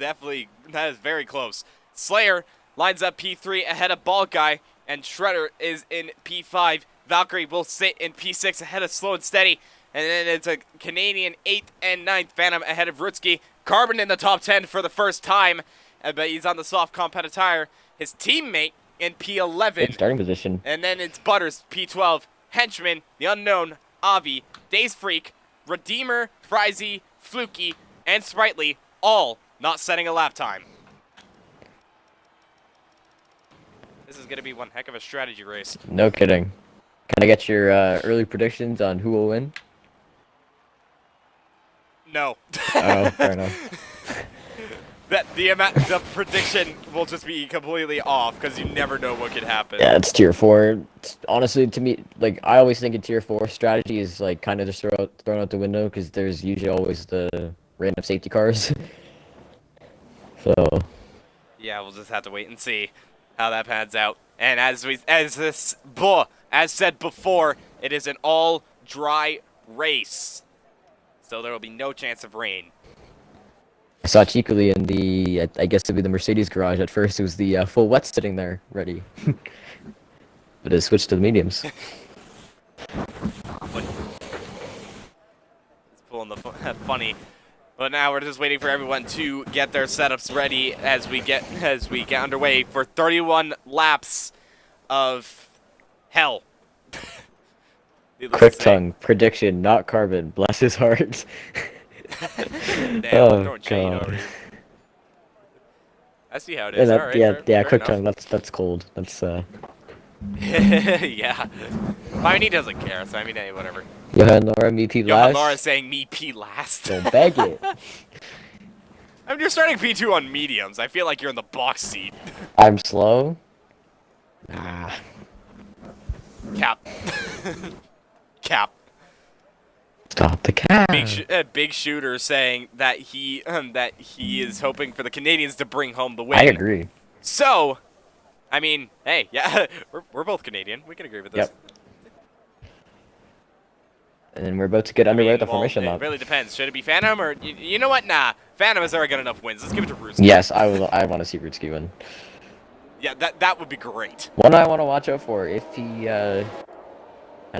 very close. Slayer lines up P3 ahead of Ball Guy, and Shredder is in P5. Valkyrie will sit in P6 ahead of Slow and Steady. And then it's a Canadian 8th and 9th. Phantom ahead of Vritsky. Carbon in the top 10 for the first time, but he's on the soft compounded tire. His teammate in P11. Good starting position. And then it's Butters, P12. Henchman, The Unknown, Avi, Days Freak, Redeemer, Frizy, Fluky, and Sprightly, all not setting a lap time. This is going to be one heck of a strategy race. No kidding. Can I get your early predictions on who will win? No. Oh, fair enough. The prediction will just be completely off because you never know what could happen. Yeah, it's tier 4. Honestly, to me, like, I always think in tier 4, strategy is like kind of just thrown out the window because there's usually always the random safety cars. So Yeah, we'll just have to wait and see how that pans out. And as said before, it is an all dry race, so there will be no chance of rain. I saw cheekily in the, I guess it'd be the Mercedes garage at first. It was the full wet sitting there, ready. But it switched to the mediums. It's pulling the funny. But now we're just waiting for everyone to get their setups ready as we get underway for 31 laps of hell. Quick tongue prediction, not carbon. Bless his heart. Damn, Oh shade over god. here. I see how it Yeah, is. All right, fair quick enough. tongue. That's cold. That's Yeah. I mean, he doesn't care, so I mean, hey, whatever. Johan Laura, me P Johan last. Laura saying me P last. Don't beg it. I mean, you're starting P2 on mediums. I feel like you're in the box seat. I'm slow. Ah. Cap. Cap. Stop the cat. Big Shooter saying that he is hoping for the Canadians to bring home the win. I agree. So, I mean, hey, yeah, we're both Canadian. We can agree with this. Yep. And then we're about to get underway at the formation lap. It really depends. Should it be Phantom or you know what? Nah, Phantom has already got enough wins. Let's give it to Ruski. Yes, I want to see Rutski win. Yeah, that would be great. One I want to watch out for if he has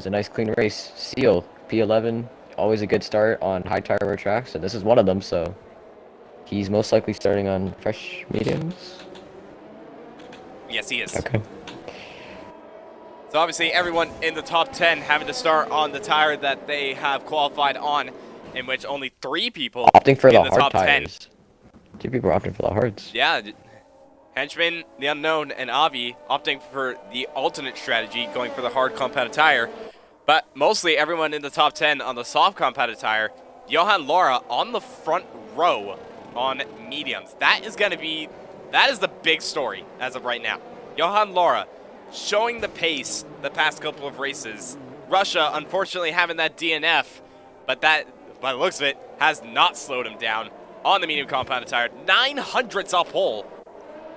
a nice clean race. Seal P11, always a good start on high tire wear tracks, and this is one of them. So he's most likely starting on fresh mediums. Yes, he is. Okay. So obviously everyone in the top 10 having to start on the tire that they have qualified on, in which only 3 people Opting for in the the hard top 10. tires. 2 people are opting for the hards. Yeah, Henchman, the Unknown, and Avi opting for the alternate strategy, going for the hard compounded tire. But mostly everyone in the top 10 on the soft compounded tire. Johan Laura on the front row on mediums. That is the big story as of right now. Johan Laura showing the pace the past couple of races. Russia, unfortunately, having that DNF, but that, by the looks of it, has not slowed him down on the medium compounded tire. 900ths off pole.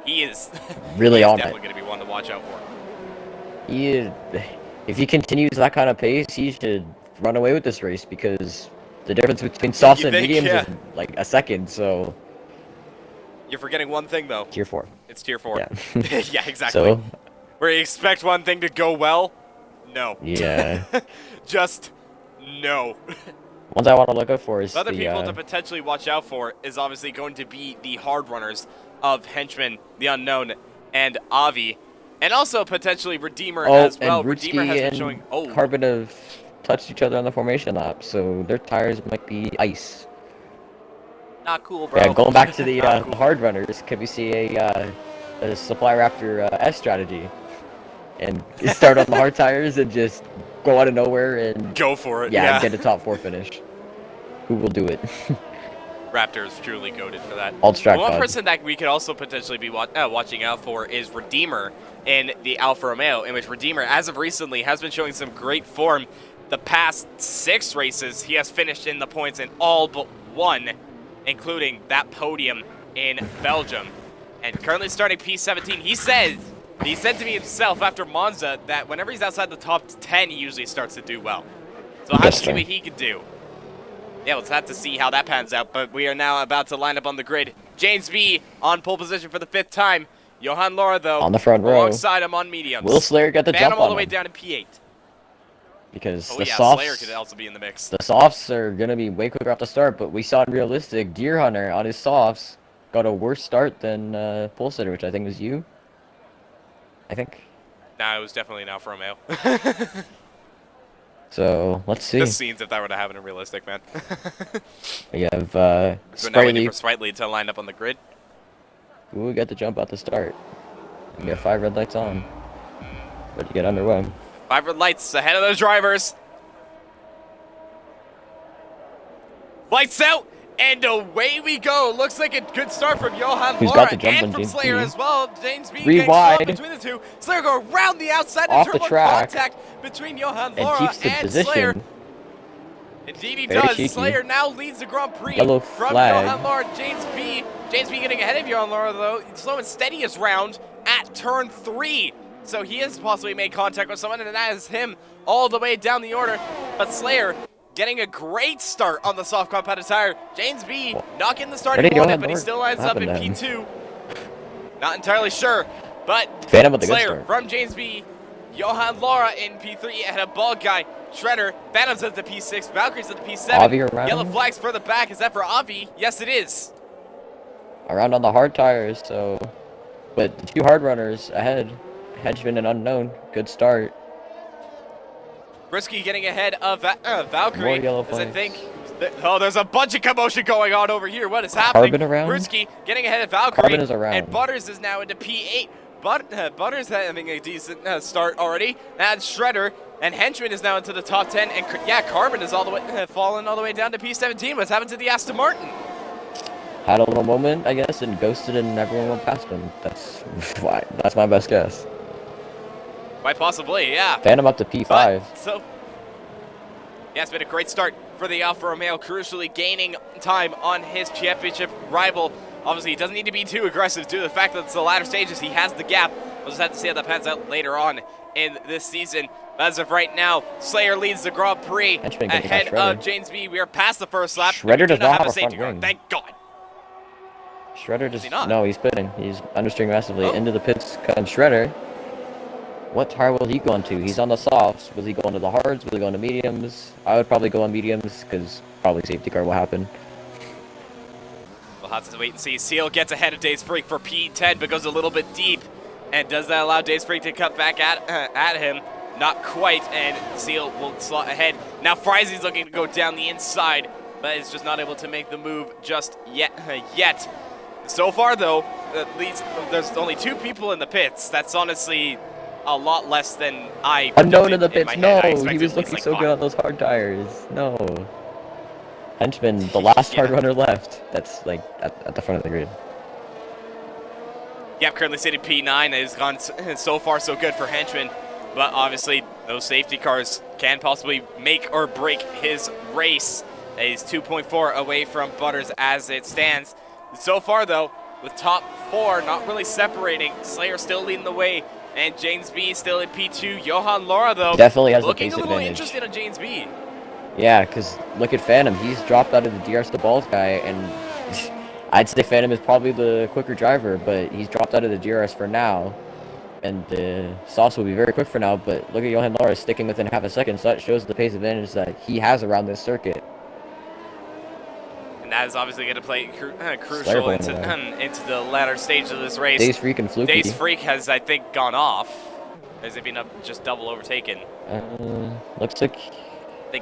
He is Really on it. definitely going to be one to watch out for. If he continues that kind of pace, he should run away with this race because the difference between softs and mediums is like a second. So you're forgetting one thing though. Tier 4. It's Tier 4. Yeah. Yeah, exactly. So where you expect one thing to go well, no. Yeah. Just no. Ones I want to look out for is Other the, people to potentially watch out for is obviously going to be the hard runners of Henchman, the Unknown, and Avi. And also potentially Redeemer as well. And Redeemer has been showing. Carbon have touched each other on the formation lap, so their tires might be ice. Not cool, bro. Yeah, going back to the Not cool. hard runners, can we see a Supply Raptor S strategy? And start on the hard tires and just go out of nowhere and go for it. Yeah, get a top 4 finish. Who will do it? Raptor is truly goated for that. One person that we could also potentially be watching out for is Redeemer in the Alfa Romeo, in which Redeemer, as of recently, has been showing some great form. The past 6 races, he has finished in the points in all but 1, including that podium in Belgium. And currently starting P17, he said to me himself after Monza that whenever he's outside the top 10, he usually starts to do well. So I'll have to see what he can do. Yeah, we'll have to see how that pans out, but we are now about to line up on the grid. James B on pole position for the 5th time. Johan Laura, though, on the front row. Alongside him on mediums. Will Slayer get the jump on all the way down to P8. Because the softs, Slayer could also be in the mix. The softs are going to be way quicker off the start, but we saw in realistic, Deer Hunter on his softs got a worse start than pole sitter, which I think was you. I think. Nah, it was definitely an Alfa Romeo. So, let's see. The scenes if that were to happen in realistic, man. We have so now waiting for Sprightly to line up on the grid. Ooh, we got the jump out the start. We got 5 red lights on. But you get underway. 5 red lights ahead of those drivers. Lights out, and away we go. Looks like a good start from Johan Laura and from Slayer as well. James B getting slow between the two. Slayer go around the outside and turn one contact between Johan Laura and Slayer. Indeed he does. Slayer now leads the Grand Prix from Johan Laura. James B James B getting ahead of Johan Laura, though. Slow and steadiest round at turn 3. So he has possibly made contact with someone, and that is him all the way down the order. But Slayer getting a great start on the soft compounded tire. James B not getting the start he wanted, but he still lines up in P2. Not entirely sure, but Slayer from James B. Johan Laura in P3 and a bald guy. Shredder, Phantom's at the P6, Valkyrie's at the P7. Yellow flags for the back. Is that for Avi? Yes, it is. Around on the hard tires, so... But the 2 hard runners ahead. Henchman and Unknown. Good start. Brisky getting ahead of Valkyrie. More yellow as I flags. think... Oh, there's a bunch of commotion going on over here. What is happening? Carbon around. Brisky getting ahead of Valkyrie. Carbon is around. And Butters is now into P8. Butters having a decent start already. And Shredder and Henchman is now into the top 10. And yeah, Carbon is all the way fallen all the way down to P17. What's happened to the Aston Martin? Had a little moment, I guess, and ghosted, and everyone went past him. That's my best guess. Quite possibly, yeah. Phantom up to P5. Yeah, it's been a great start for the Alfa Romeo, crucially gaining time on his championship rival. Obviously, he doesn't need to be too aggressive due to the fact that it's the latter stages. He has the gap. We'll just have to see how that pans out later on in this season. As of right now, Slayer leads the Grand Prix ahead of James B. We are past the first lap. Shredder does not have a safety front car. wing. Thank God. Shredder just... No, he's pitting. He's understeering massively. Into the pits comes Shredder. What tire will he go into? He's on the softs. Will he go into the hards? Will he go into mediums? I would probably go on mediums because probably safety car will happen. We'll have to wait and see. Seal gets ahead of Days Freak for P10 but goes a little bit deep. And does that allow Days Freak to cut back at him? Not quite, and Seal will slot ahead. Now Fryzy's looking to go down the inside, but is just not able to make the move just yet. So far, though, at least there's only 2 people in the pits. That's honestly a lot less than I... Unknown in the pits, no! He was looking so good on those hard tires. No. Henchman, the last hard runner left. That's, like, at the front of the grid. Yep, currently sitting P9. It has gone so far so good for Henchman. But obviously, those safety cars can possibly make or break his race. He's 2.4 away from Butters as it stands. So far, though, with top 4 not really separating, Slayer still leading the way, and James B still in P2. Johan Laura, though, definitely has looking the pace a little advantage. interested in James B. Yeah, because look at Phantom. He's dropped out of the DRS the balls guy, and I'd say Phantom is probably the quicker driver, but he's dropped out of the DRS for now. And the sauce will be very quick for now, but look at Johan Laura sticking within half a second, so that shows the pace advantage that he has around this circuit. And that is obviously going to play crucial into the latter stage of this race. Days Freak and Fluky. Days Freak has, I think, gone off. Has it been just double overtaken? Looks like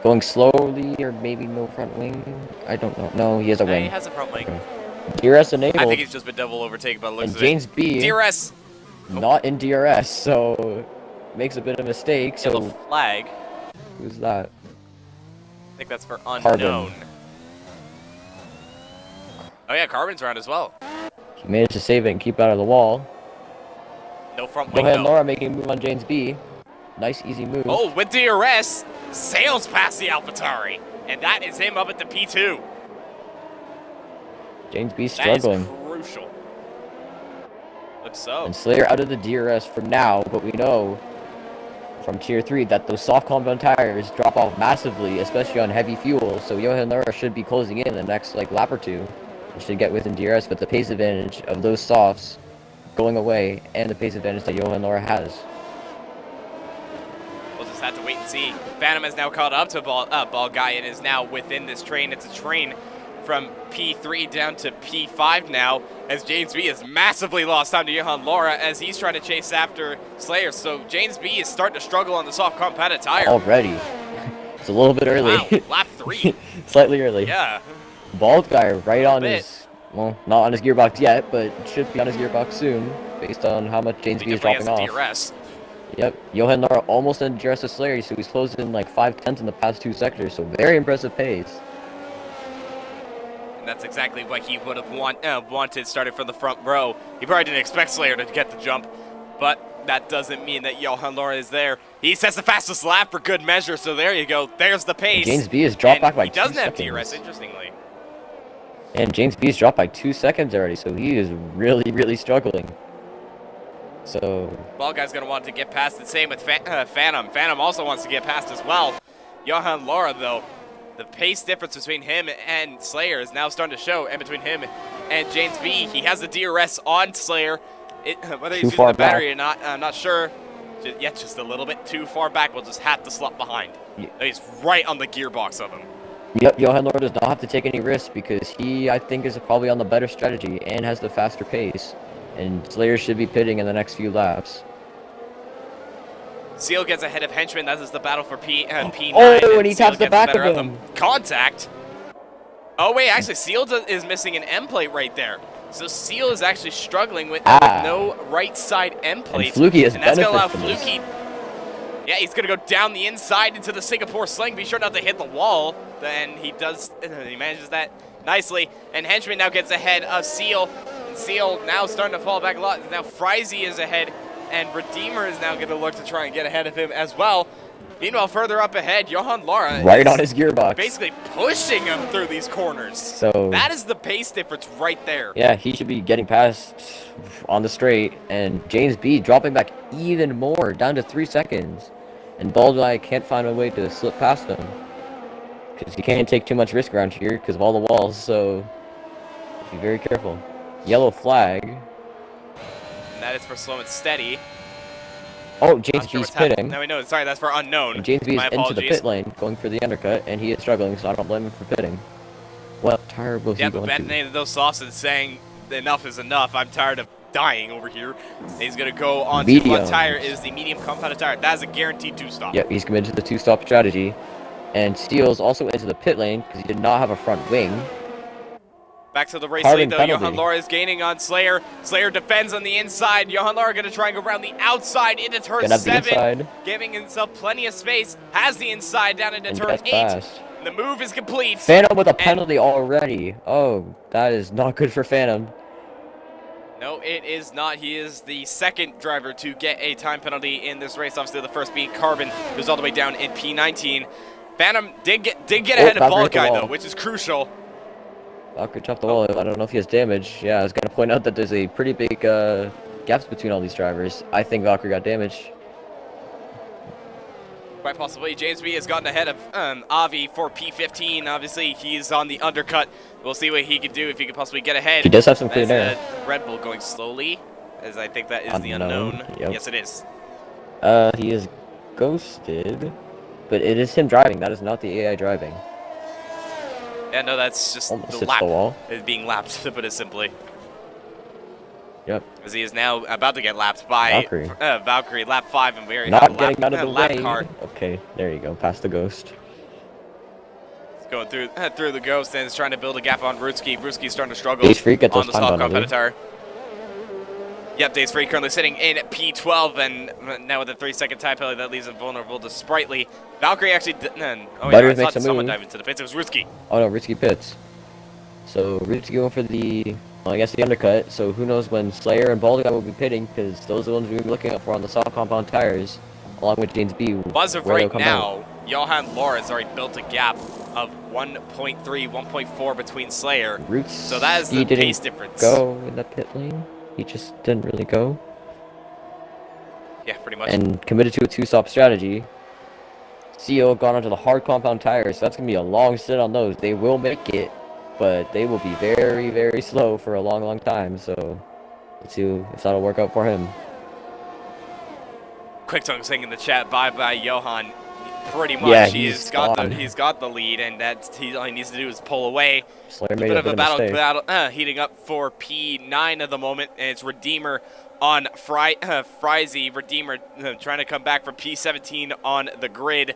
going slowly, or maybe no front wing. I don't know. No, he has a wing. He has a front wing. Okay. DRS enabled. I think he's just been double overtaken by the looks of it. James B. DRS. Not in DRS, so makes a bit of a mistake. So yellow flag. Who's that? I think that's for unknown. Carbon. Oh yeah, Carbon's around as well. He managed to save it and keep out of the wall. No front wing. Johan Laura making a move on James B. Nice, easy move. Oh, with DRS, sails past the AlphaTauri, and that is him up at the P2. James B struggling. That is crucial. Looks so. And Slayer out of the DRS for now, but we know from Tier 3 that those soft compound tires drop off massively, especially on heavy fuel, so Johan Laura should be closing in the next lap or 2. He should get within DRS, but the pace advantage of those softs going away, and the pace advantage that Johan Laura has. We'll just have to wait and see. Phantom has now caught up to Ball Guy and is now within this train. It's a train from P3 down to P5 now, as James B has massively lost time to Johan Laura as he's trying to chase after Slayer. So James B is starting to struggle on the soft compounded tire. Already. It's a little bit early. Wow, lap 3. Slightly early. Yeah. Bald guy right on his, well, not on his gearbox yet, but should be on his gearbox soon, based on how much James B is dropping off. DRS. Yep, Johan Laura almost in DRS to Slayer, so he's closed in like 5/10 in the past 2 sectors, so very impressive pace. And that's exactly what he would have wanted starting from the front row. He probably didn't expect Slayer to get the jump, but that doesn't mean that Johan Laura is there. He sets the fastest lap for good measure, so there you go. There's the pace. James B is dropped back by 2 seconds. He doesn't have seconds. DRS, interestingly. And James B's dropped by 2 seconds already, so he is really, really struggling. So Ball guy's going to want to get past it. Same with Phantom. Phantom also wants to get past as well. Johan Laura, though, the pace difference between him and Slayer is now starting to show. And between him and James B, he has the DRS on Slayer. Whether he's using the battery or not, I'm not sure. Yet just a little bit too far back. We'll just have to slot behind. Yeah. He's right on the gearbox of him. Yep, Johan Laura does not have to take any risks because he, I think, is probably on the better strategy and has the faster pace. And Slayer should be pitting in the next few laps. Seal gets ahead of Henchman. That is the battle for P9. Oh, and he taps the back of him. Contact. Oh, wait, actually, Seal is missing an M plate right there. So Seal is actually struggling with no right side M plate. And Fluky is that's going to allow Fluky. Yeah, he's going to go down the inside into the Singapore sling. Be sure not to hit the wall. Then he does. He manages that nicely. And Henchman now gets ahead of Seal. And Seal now starting to fall back a lot. Now Frizy is ahead. And Redeemer is now going to look to try and get ahead of him as well. Meanwhile, further up ahead, Johan Laura right on his gearbox, basically pushing him through these corners. So that is the pace difference right there. Yeah, he should be getting past on the straight, and James B dropping back even more, down to 3 seconds. And Baldwin can't find a way to slip past him because he can't take too much risk around here because of all the walls. So be very careful. Yellow flag. And that is for slow and steady. Oh, James B's pitting. No, no, sorry, that's for unknown. And James B is into the pit lane, going for the undercut, and he is struggling, so I don't blame him for pitting. What tire will he go into? Yeah, those sauces saying enough is enough. I'm tired of dying over here. He's going to go on to what tire is the medium compounded tire. That is a guaranteed 2-stop. Yep, he's committed to the 2-stop strategy. And Steele's also into the pit lane because he did not have a front wing. Back to the race lead, though. Johan Laura is gaining on Slayer. Slayer defends on the inside. Johan Laura going to try and go around the outside into turn 7. Giving himself plenty of space. Has the inside down into turn 8. The move is complete. Phantom with a penalty already. Oh, that is not good for Phantom. No, it is not. He is the second driver to get a time penalty in this race. Obviously, the first being Carbon, who's all the way down in P19. Phantom did get ahead of Ball Guy, though, which is crucial. Valkyrie chopped the wall. I don't know if he has damage. Yeah, I was going to point out that there's a pretty big gaps between all these drivers. I think Valkyrie got damage. Quite possibly. James B has gotten ahead of Avi for P15. Obviously, he's on the undercut. We'll see what he can do if he can possibly get ahead. He does have some clean air. Red Bull going slowly, as I think that is the unknown. Yep. Yes, it is. He is ghosted, but it is him driving. That is not the AI driving. Yeah, no, that's just the lap. Is being lapped, to put it simply. Yep. As he is now about to get lapped by Valkyrie, lap 5, and we're not getting out of the lap way. car. Okay, there you go, past the ghost. It's going through the ghost and is trying to build a gap on Brutski. Brutski's starting to struggle on the soft competitor. Yep, Days Free currently sitting in P12, and now with a 3-second time penalty, that leaves him vulnerable to Sprightly. Valkyrie actually I thought someone dive into the pits. It was Rutsky. Oh no, Rutsky pits. So Rutsky going for the, well, I guess the undercut. So who knows when Slayer and Baldy will be pitting, because those are the ones we'll be looking out for on the soft compound tires, along with James B. As of right now, Johan Laura has already built a gap of 1.3, 1.4 between Slayer. So that is the pace difference. Go in the pit lane. He just didn't really go. Yeah, pretty much. And committed to a 2-stop strategy. CO gone onto the hard compound tires, so that's going to be a long sit on those. They will make it, but they will be very, very slow for a long, long time. So let's see if that'll work out for him. Quick tongue saying in the chat, bye-bye, Johan. Pretty much, yeah, he's got the lead, and all he needs to do is pull away. Slayer made a bit of a battle heating up for P9 at the moment, and it's Redeemer on Frizy. Redeemer trying to come back for P17 on the grid,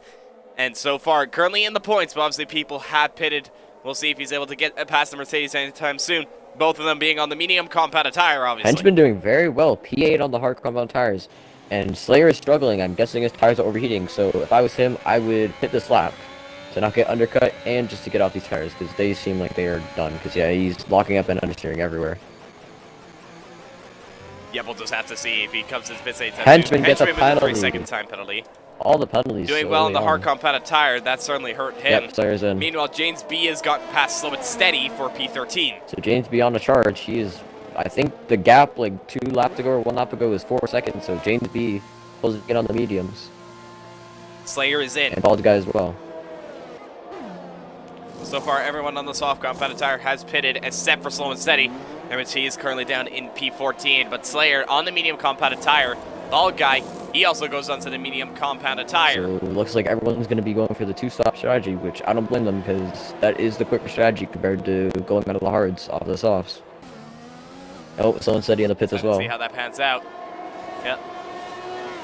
and so far currently in the points, but obviously people have pitted. We'll see if he's able to get past the Mercedes anytime soon. Both of them being on the medium compound tire, obviously. Henchman doing very well. P8 on the hard compound tires. And Slayer is struggling. I'm guessing his tires are overheating. So if I was him, I would hit this lap to not get undercut and just to get off these tires, because they seem like they are done. Because, yeah, he's locking up and understeering everywhere. Yeah, we'll just have to see if he comes to pits anytime Henchman gets a penalty. penalty. 3-second time penalty. all the penalties. Doing so well on early the hard compounded tire. That certainly hurt him. Yep, Slayer's in. Meanwhile, James B has gotten past Slow and Steady for P13. So James B on the charge. He is, I think the gap like 2 laps ago or 1 lap ago was 4 seconds. So James B supposed to get on the mediums. Slayer is in. And Bald guy as well. So far, everyone on the soft compounded tire has pitted except for Slow and Steady. MT is currently down in P14, but Slayer on the medium compounded tire. Bald guy, he also goes onto the medium compounded tire. So it looks like everyone's going to be going for the 2-stop strategy, which I don't blame them because that is the quicker strategy compared to going out of the hards off the softs. Oh, someone said he in the pits as well. See how that pans out. Yep.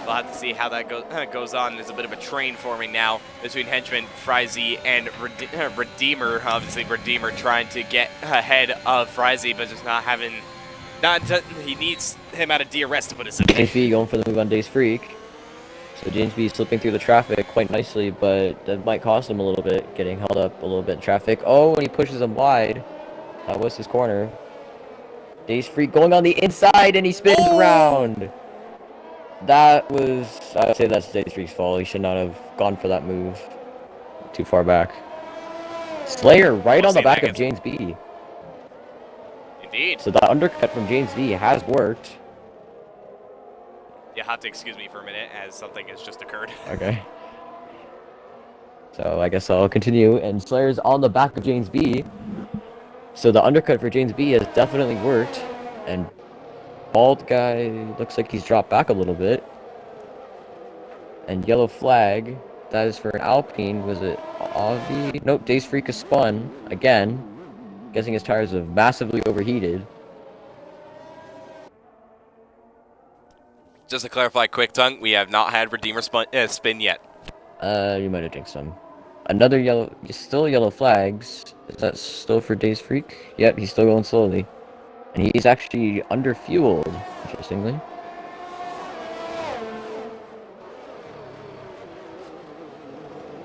We'll have to see how that goes on. There's a bit of a train forming now between Henchman, Frizy, and Redeemer. Obviously, Redeemer trying to get ahead of Frizy, but just not having... he needs him out of DRS to put it simply. James B going for the move on Days Freak. So James B slipping through the traffic quite nicely, but that might cost him a little bit, getting held up a little bit in traffic. Oh, and he pushes him wide. That was his corner. Days Freak going on the inside, and he spins around. That was, I would say that's Days Freak's fault. He should not have gone for that move too far back. Slayer right on the back of James B. Indeed. So that undercut from James B has worked. You have to excuse me for a minute as something has just occurred. Okay. So I guess I'll continue. And Slayer's on the back of James B. So the undercut for James B has definitely worked. And Bald guy looks like he's dropped back a little bit. And yellow flag, that is for an Alpine. Was it Avi? Nope, Days Freak is spun again. Guessing his tires have massively overheated. Just to clarify, Quick Tongue, we have not had Redeemer spin yet. You might have jinxed him. Another yellow, still yellow flags. Is that still for Days Freak? Yep, he's still going slowly. And he's actually under-fueled, interestingly.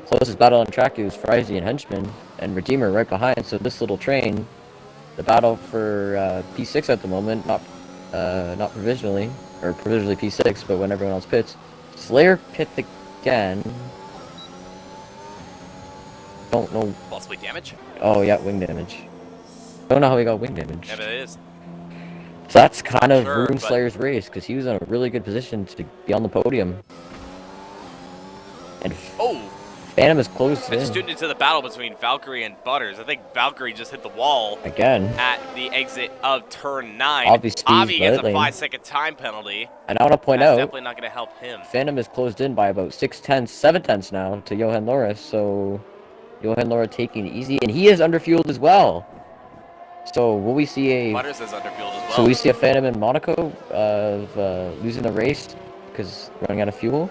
Closest battle on track is Frizy and Henchman, and Redeemer right behind, so this little train, the battle for P6 at the moment, not provisionally, or provisionally P6, but when everyone else pits. Slayer pit again. Don't know. Possibly damage? Oh, yeah, wing damage. Don't know how he got wing damage. Yeah, but it is. So that's kind of Sure, ruined Slayer's race, because he was in a really good position to be on the podium. And Phantom is closed I just in. tuned into the battle between Valkyrie and Butters. I think Valkyrie just hit the wall Again. at the exit of turn 9. Avi gets a lane. 5-second time penalty. And I want to point That's out, definitely not going to help him. Phantom is closed in by about 7/10 now to Johan Loris, so Johan Loris taking it easy, and he is underfueled as well. So will we see a... Butters is underfueled as well. So we see a Phantom in Monaco of losing the race because running out of fuel?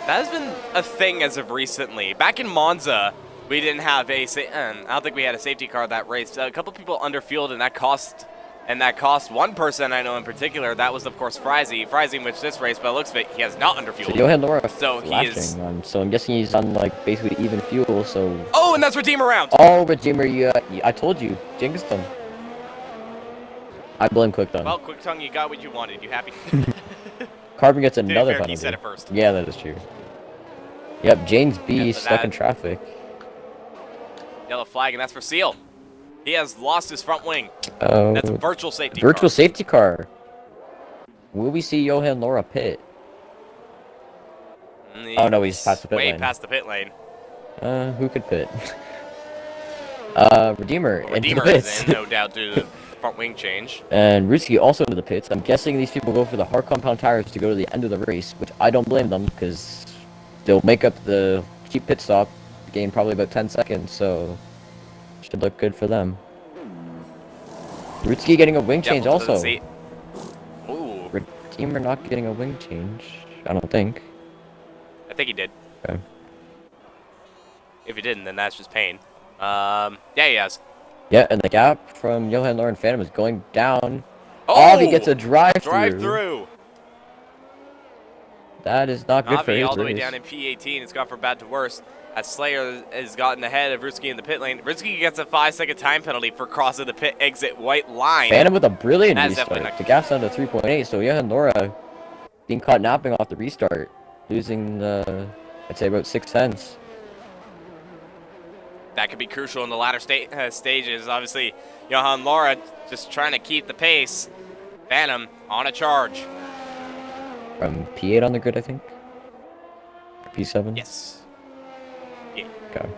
That has been a thing as of recently. Back in Monza, we didn't have I don't think we had a safety car that race. A couple people underfueled, and that cost one person I know in particular. That was, of course, Frizy. Frizy wins this race, but it looks like he has not underfueled. So Johan Loris So he is... so I'm guessing he's on, like, basically even fuel, so... Oh, and that's Redeemer round! Oh, Redeemer, I told you. Jinxed him. I blame Quick Tongue. Well, Quick Tongue, you got what you wanted. You happy? Carbon gets another penalty. He said it first. Yeah, that is true. Yep, James B stuck in traffic. Yellow flag, and that's for Seal. He has lost his front wing. Oh. That's a virtual safety car. Virtual safety car. Will we see Johan Laura pit? Oh no, he's past the pit lane. Way past the pit lane. Who could pit? Redeemer. Well, Redeemer is in, no doubt, due to the front wing change. And Rutsky also into the pits. I'm guessing these people go for the hard compound tires to go to the end of the race, which I don't blame them, because they'll make up the cheap pit stop, gain probably about 10 seconds, so should look good for them. Rutsky getting a wing change also. Ooh. Redeemer not getting a wing change, I don't think. I think he did. Okay. If he didn't, then that's just pain. Yeah, he has. Yeah, and the gap from Johan Lauren Phantom is going down. Oh! He gets a drive-through. Drive-through. That is not good for his all the way race. down in P18. It's gone from bad to worse. As Slayer has gotten ahead of Rutsky in the pit lane. Rutsky gets a 5-second time penalty for crossing the pit exit white line. Phantom with a brilliant That's restart. definitely not... The gap's down to 3.8, so Johan Laura being caught napping off the restart, losing, I'd say about 6 tenths. That could be crucial in the latter stages. Obviously, Johan Laura just trying to keep the pace. Phantom on a charge. From P8 on the grid, I think? Or P7? Yes. Yeah. Okay.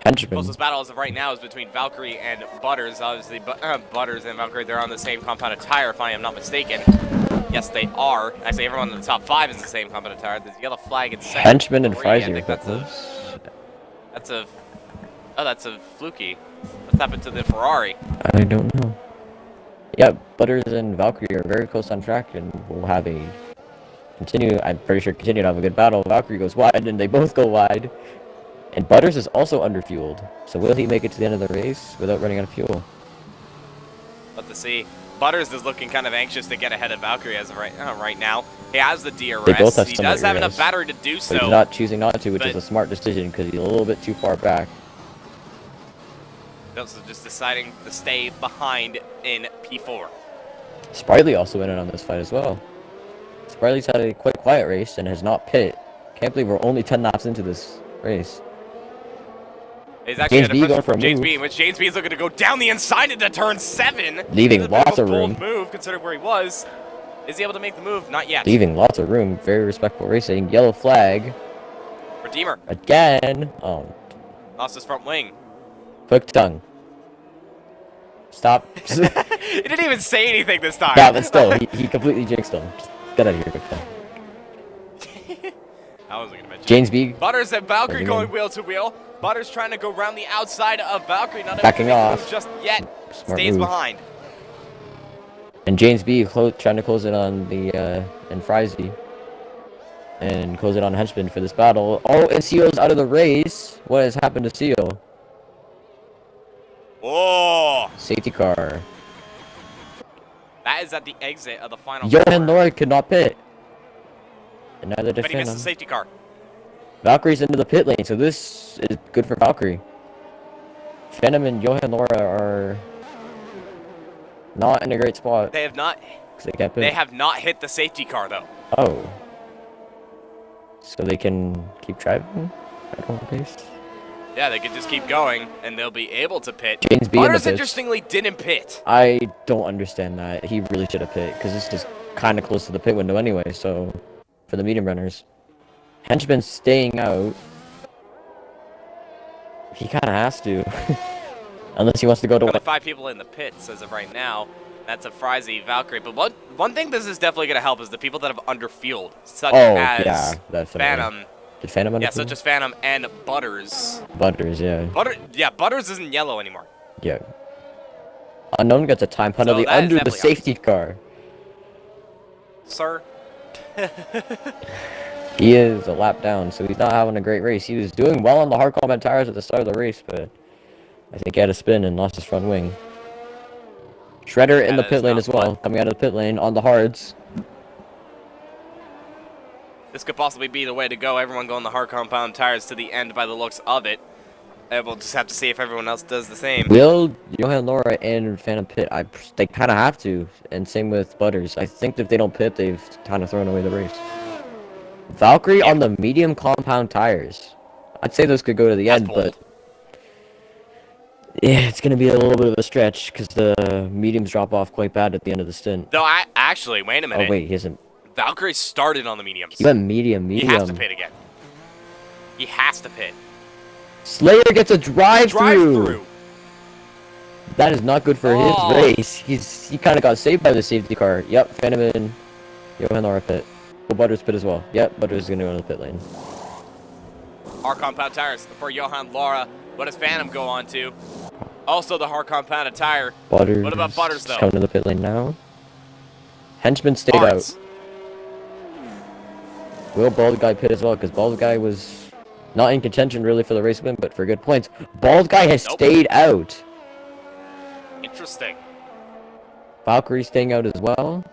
Henchman. Closest battle as of right now is between Valkyrie and Butters. Obviously, Butters and Valkyrie, they're on the same compounded tire, if I am not mistaken. Yes, they are. Actually, everyone in the top 5 is the same compounded tire. There's yellow flag in second. Henchman and I Frizy think that's a fluky. What's happened to the Ferrari? I don't know. Yeah, Butters and Valkyrie are very close on track and will have a I'm pretty sure continue to have a good battle. Valkyrie goes wide and they both go wide. And Butters is also underfueled. So will he make it to the end of the race without running out of fuel? But to see. Butters is looking kind of anxious to get ahead of Valkyrie as of right now. He has the DRS. They both have he somewhat does have DRS, enough battery to do so. But he's not choosing not to, which is a smart decision because he's a little bit too far back. Also just deciding to stay behind in P4. Spriley also in it on this fight as well. Spriley's had a quite quiet race and has not pit. Can't believe we're only 10 laps into this race. He's actually James B going for a James move. B, in which James B is looking to go down the inside into turn 7. Leaving lots of bold room. Move considering where he was. Is he able to make the move? Not yet. Leaving lots of room. Very respectful racing. Yellow flag. Redeemer. Again. Oh. Lost his front wing. Quick tongue. Stop. He didn't even say anything this time. Yeah, but still, he completely jinxed him. Just get out of here, quick tongue. I wasn't going to mention James B. Butters and Valkyrie going wheel to wheel. Butters trying to go around the outside of Valkyrie. Not Backing able to off. move just yet. Smart Stays move. behind. And James B trying to close it on the and Frizy. And close it on Henchman for this battle. Oh, and Seo's out of the race. What has happened to Seo? Oh! Safety car. That is at the exit of the final Johan corner. Laura could not pit. And neither did But he missed the Phantom. safety car. Valkyrie's into the pit lane, so this is good for Valkyrie. Phantom and Johan Laura are not in a great spot. They have not. 'Cause they can't pit. They have not hit the safety car though. Oh. So they can keep driving at home pace? Yeah, they could just keep going, and they'll be able to pit. James B in the Butters, pits. interestingly, didn't pit. I don't understand that. He really should have pit, because this is kind of close to the pit window anyway, so... For the medium runners. Henchman staying out. He kind of has to. Unless he wants to go to... Only 5 people in the pits as of right now. That's a Frizy, Valkyrie. But one thing this is definitely going to help is the people that have underfueled, such as yeah, definitely. Phantom. Did Phantom underfuel? Yeah, such as Phantom and Butters. Butters, yeah. Butters isn't yellow anymore. Yeah. Unknown gets a time penalty that is under the definitely safety car. Sir. He is a lap down, so he's not having a great race. He was doing well on the hard combat tires at the start of the race, but I think he had a spin and lost his front wing. Shredder in the pit lane as well, coming out of the pit lane on the hards. This could possibly be the way to go. Everyone going the hard compound tires to the end by the looks of it. And we'll just have to see if everyone else does the same. Will Johan Laura and Phantom pit? They kind of have to, and same with Butters. I think that if they don't pit, they've kind of thrown away the race. Valkyrie on the medium compound tires. I'd say those could go to the end, but yeah, it's going to be a little bit of a stretch because the mediums drop off quite bad at the end of the stint. Though, actually, wait a minute. Oh, wait, he isn't. Valkyrie started on the mediums. He went medium. He has to pit again. He has to pit. Slayer gets a drive-through. That is not good for his race. He kind of got saved by the safety car. Yep, Phantom and Johan Laura pit. Will Butters pit as well. Yep, Butters is going to go to the pit lane. Hard compound tires for Johan Laura. What does Phantom go on to? Also the hard compounded tire. Butters. What about Butters, though? Coming to the pit lane now. Henchman stayed out. Will Bald Guy pit as well, because Bald Guy was not in contention really for the race win, but for good points. Bald Guy has stayed out. Interesting. Valkyrie staying out as well.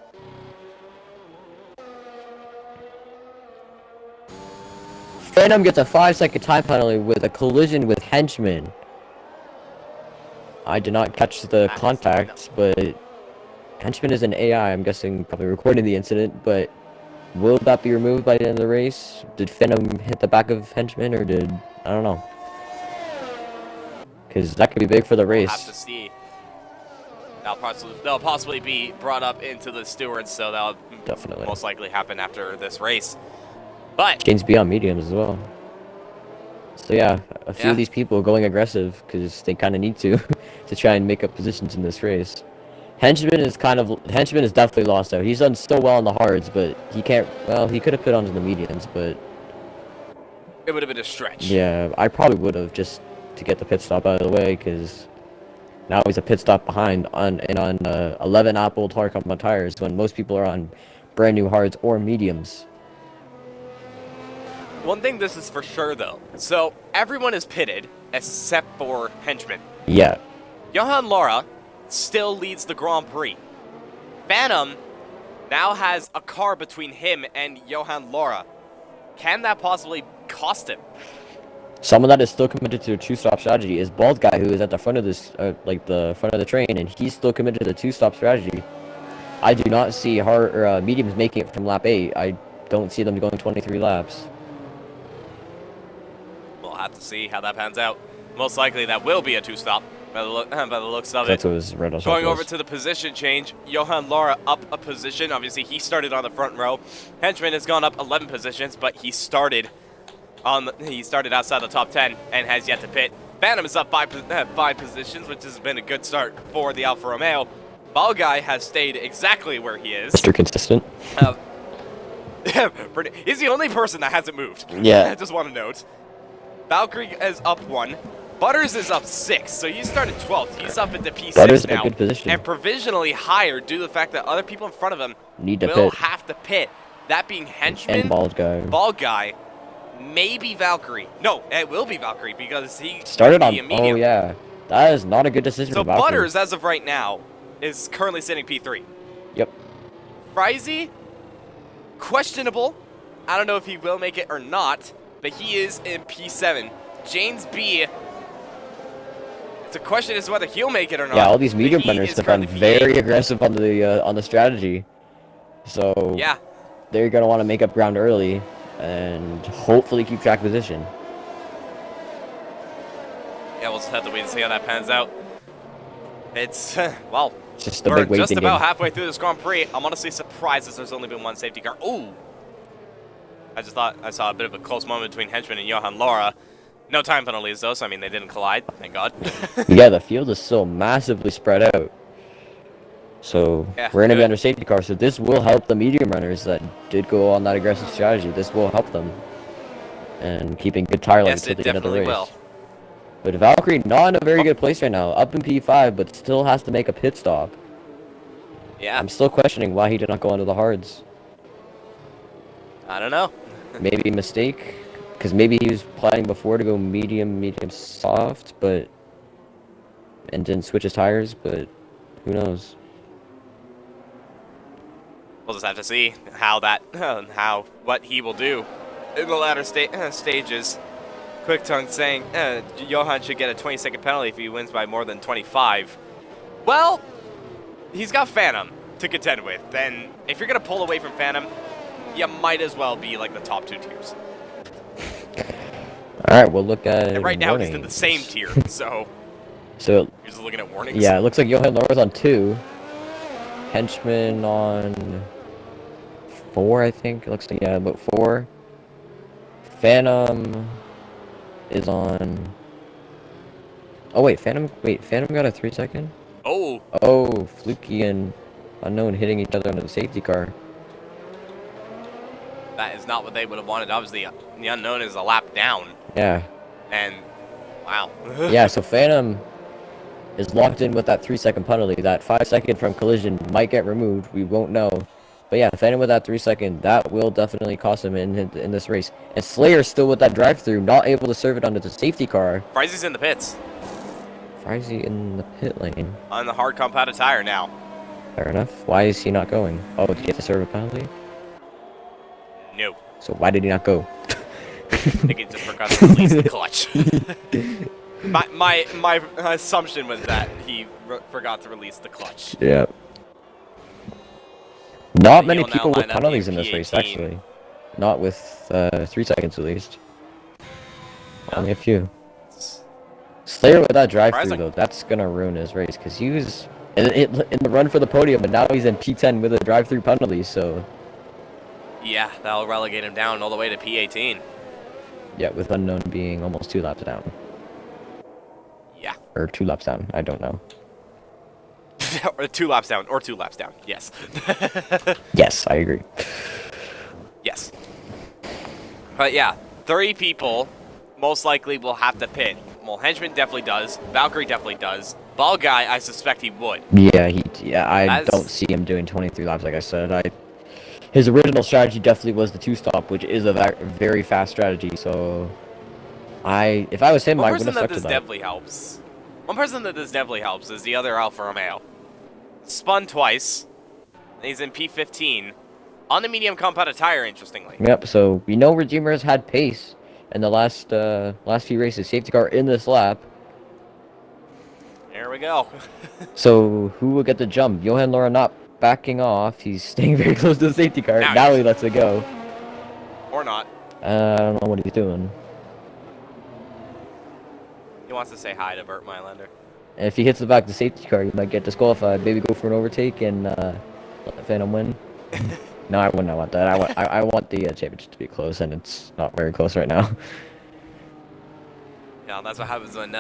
Phantom gets a 5-second time penalty with a collision with Henchman. I did not catch the contact, but Henchman is an AI, I'm guessing, probably recording the incident, but will that be removed by the end of the race? Did Phantom hit the back of Henchman, or did... I don't know. Because that could be big for the We'll have to race. see. They'll possibly be brought up into the stewards, so that'll Definitely. most likely happen after this race. But James B on mediums as well. So yeah, a few of these people going aggressive because they kind of need to try and make up positions in this race. Henchman is definitely lost out. He's done so well on the hards, but he can't. Well, he could have put onto the mediums, but it would have been a stretch. Yeah, I probably would have just to get the pit stop out of the way because now he's a pit stop behind on 11 Apple hard compound tires when most people are on brand new hards or mediums. One thing this is for sure, though. So, everyone is pitted except for Henchman. Yeah. Johan Laura still leads the Grand Prix. Phantom now has a car between him and Johan Laura. Can that possibly cost him? Someone that is still committed to a two-stop strategy is Bald Guy, who is at the front of this, the front of the train, and he's still committed to the two-stop strategy. I do not see mediums making it from lap 8. I don't see them going 23 laps. We'll have to see how that pans out. Most likely that will be a two-stop by the looks of it. That's what was red on Going over to the position change, Johan Laura up a position. Obviously, he started on the front row. Henchman has gone up 11 positions, but he started outside the top 10 and has yet to pit. Phantom is up 5 positions, which has been a good start for the Alfa Romeo. Ball Guy has stayed exactly where he is. Mr. Consistent. He's the only person that hasn't moved. Yeah. I just want to note. Valkyrie is up 1. Butters is up 6, so he started 12th. He's up into P6 Butters now. in a good position. And provisionally higher due to the fact that other people in front of him will have to pit. That being Henchman, and Bald Guy, maybe Valkyrie. No, it will be Valkyrie because he started on. Oh yeah, that is not a good decision. So for Valkyrie. Butters, as of right now, is currently sitting P3. Yep. Frizy, questionable. I don't know if he will make it or not, but he is in P7. James B. The question is whether he'll make it or not. Yeah, all these medium runners have been very aggressive on the strategy. So yeah, they're gonna want to make up ground early and hopefully keep track position. Yeah, we'll just have to wait and see how that pans out. It's well, just a we're big just about halfway through this Grand Prix. I'm honestly surprised as there's only been one safety car. Ooh, I just thought I saw a bit of a close moment between Henchman and Johan Laura. No time penalties, though, so I mean, they didn't collide, thank God. Yeah, the field is still massively spread out. So, yeah, we're going to be under safety car, so this will help the medium runners that did go on that aggressive strategy. This will help them. And keeping good tire life until the end of the race. Will. But Valkyrie not in a very good place right now. Up in P5, but still has to make a pit stop. Yeah. I'm still questioning why he did not go into the hards. I don't know. Maybe a mistake. Because maybe he was planning before to go medium, soft, and didn't switch his tires, but who knows? We'll just have to see what he will do in the latter stages. Quick Tongue saying Johan should get a 20-second penalty if he wins by more than 25. Well, he's got Phantom to contend with. Then, if you're gonna pull away from Phantom, you might as well be like the top 2 tiers. Alright, we'll look at and right now warnings. he's in the same tier, so you're just looking at warnings. Yeah, it looks like Johan Laura's on 2. Henchman on 4, I think. It looks like, yeah, about 4. Phantom is on... Oh, wait, Phantom got a 3-second? Oh! Oh, Fluky and Unknown hitting each other under the safety car. That is not what they would have wanted. Obviously, the Unknown is a lap down. Yeah. And, wow. Yeah, so Phantom is locked in with that 3-second penalty. That 5-second from collision might get removed. We won't know. But yeah, Phantom with that 3-second, that will definitely cost him in this race. And Slayer's still with that drive-through, not able to serve it under the safety car. Frizy's in the pits. Frizy in the pit lane. On the hard compounded tire now. Fair enough. Why is he not going? Oh, did he get to serve a penalty? No. So why did he not go? I think he just forgot to release the clutch. my assumption was that he forgot to release the clutch. Yeah. Not He many will now people with line up penalties in this race, P18. actually. Not with 3 seconds at least. Yeah. Only a few. Slayer with that drive-through Surprising. though, that's gonna ruin his race because he was in the run for the podium, but now he's in P10 with a drive-through penalty. So Yeah, that'll relegate him down all the way to P18. yeah, with unknown being almost 2 laps down. Yeah. Or 2 laps down. I don't know. Or 2 laps down, or 2 laps down. Yes. Yes, I agree. Yes. But yeah, 3 people most likely will have to pit. Well, Henchman definitely does. Valkyrie definitely does. Ball Guy, I suspect he would. Yeah, I That's- don't see him doing 23 laps like I said. His original strategy definitely was the 2-stop, which is a very fast strategy. So if I was him, I One wouldn't person have stuck that to this that. definitely helps. One person that this definitely helps is the other Alfa Romeo. Spun twice. He's in P15. On the medium compounded tire, interestingly. Yep. So we know Redeemer has had pace in the last few races. Safety car in this lap. There we go. So who will get the jump? Johan Laura not backing off. He's staying very close to the safety car. Now Now he he lets it go. Or not. I don't know what he's doing. He wants to say hi to Burt Mylander. And if he hits the back of the safety car, he might get disqualified. Maybe go for an overtake and let the Phantom win. No, I wouldn't want that. I want the championship to be close, and it's not very close right now. Yeah, that's what happens when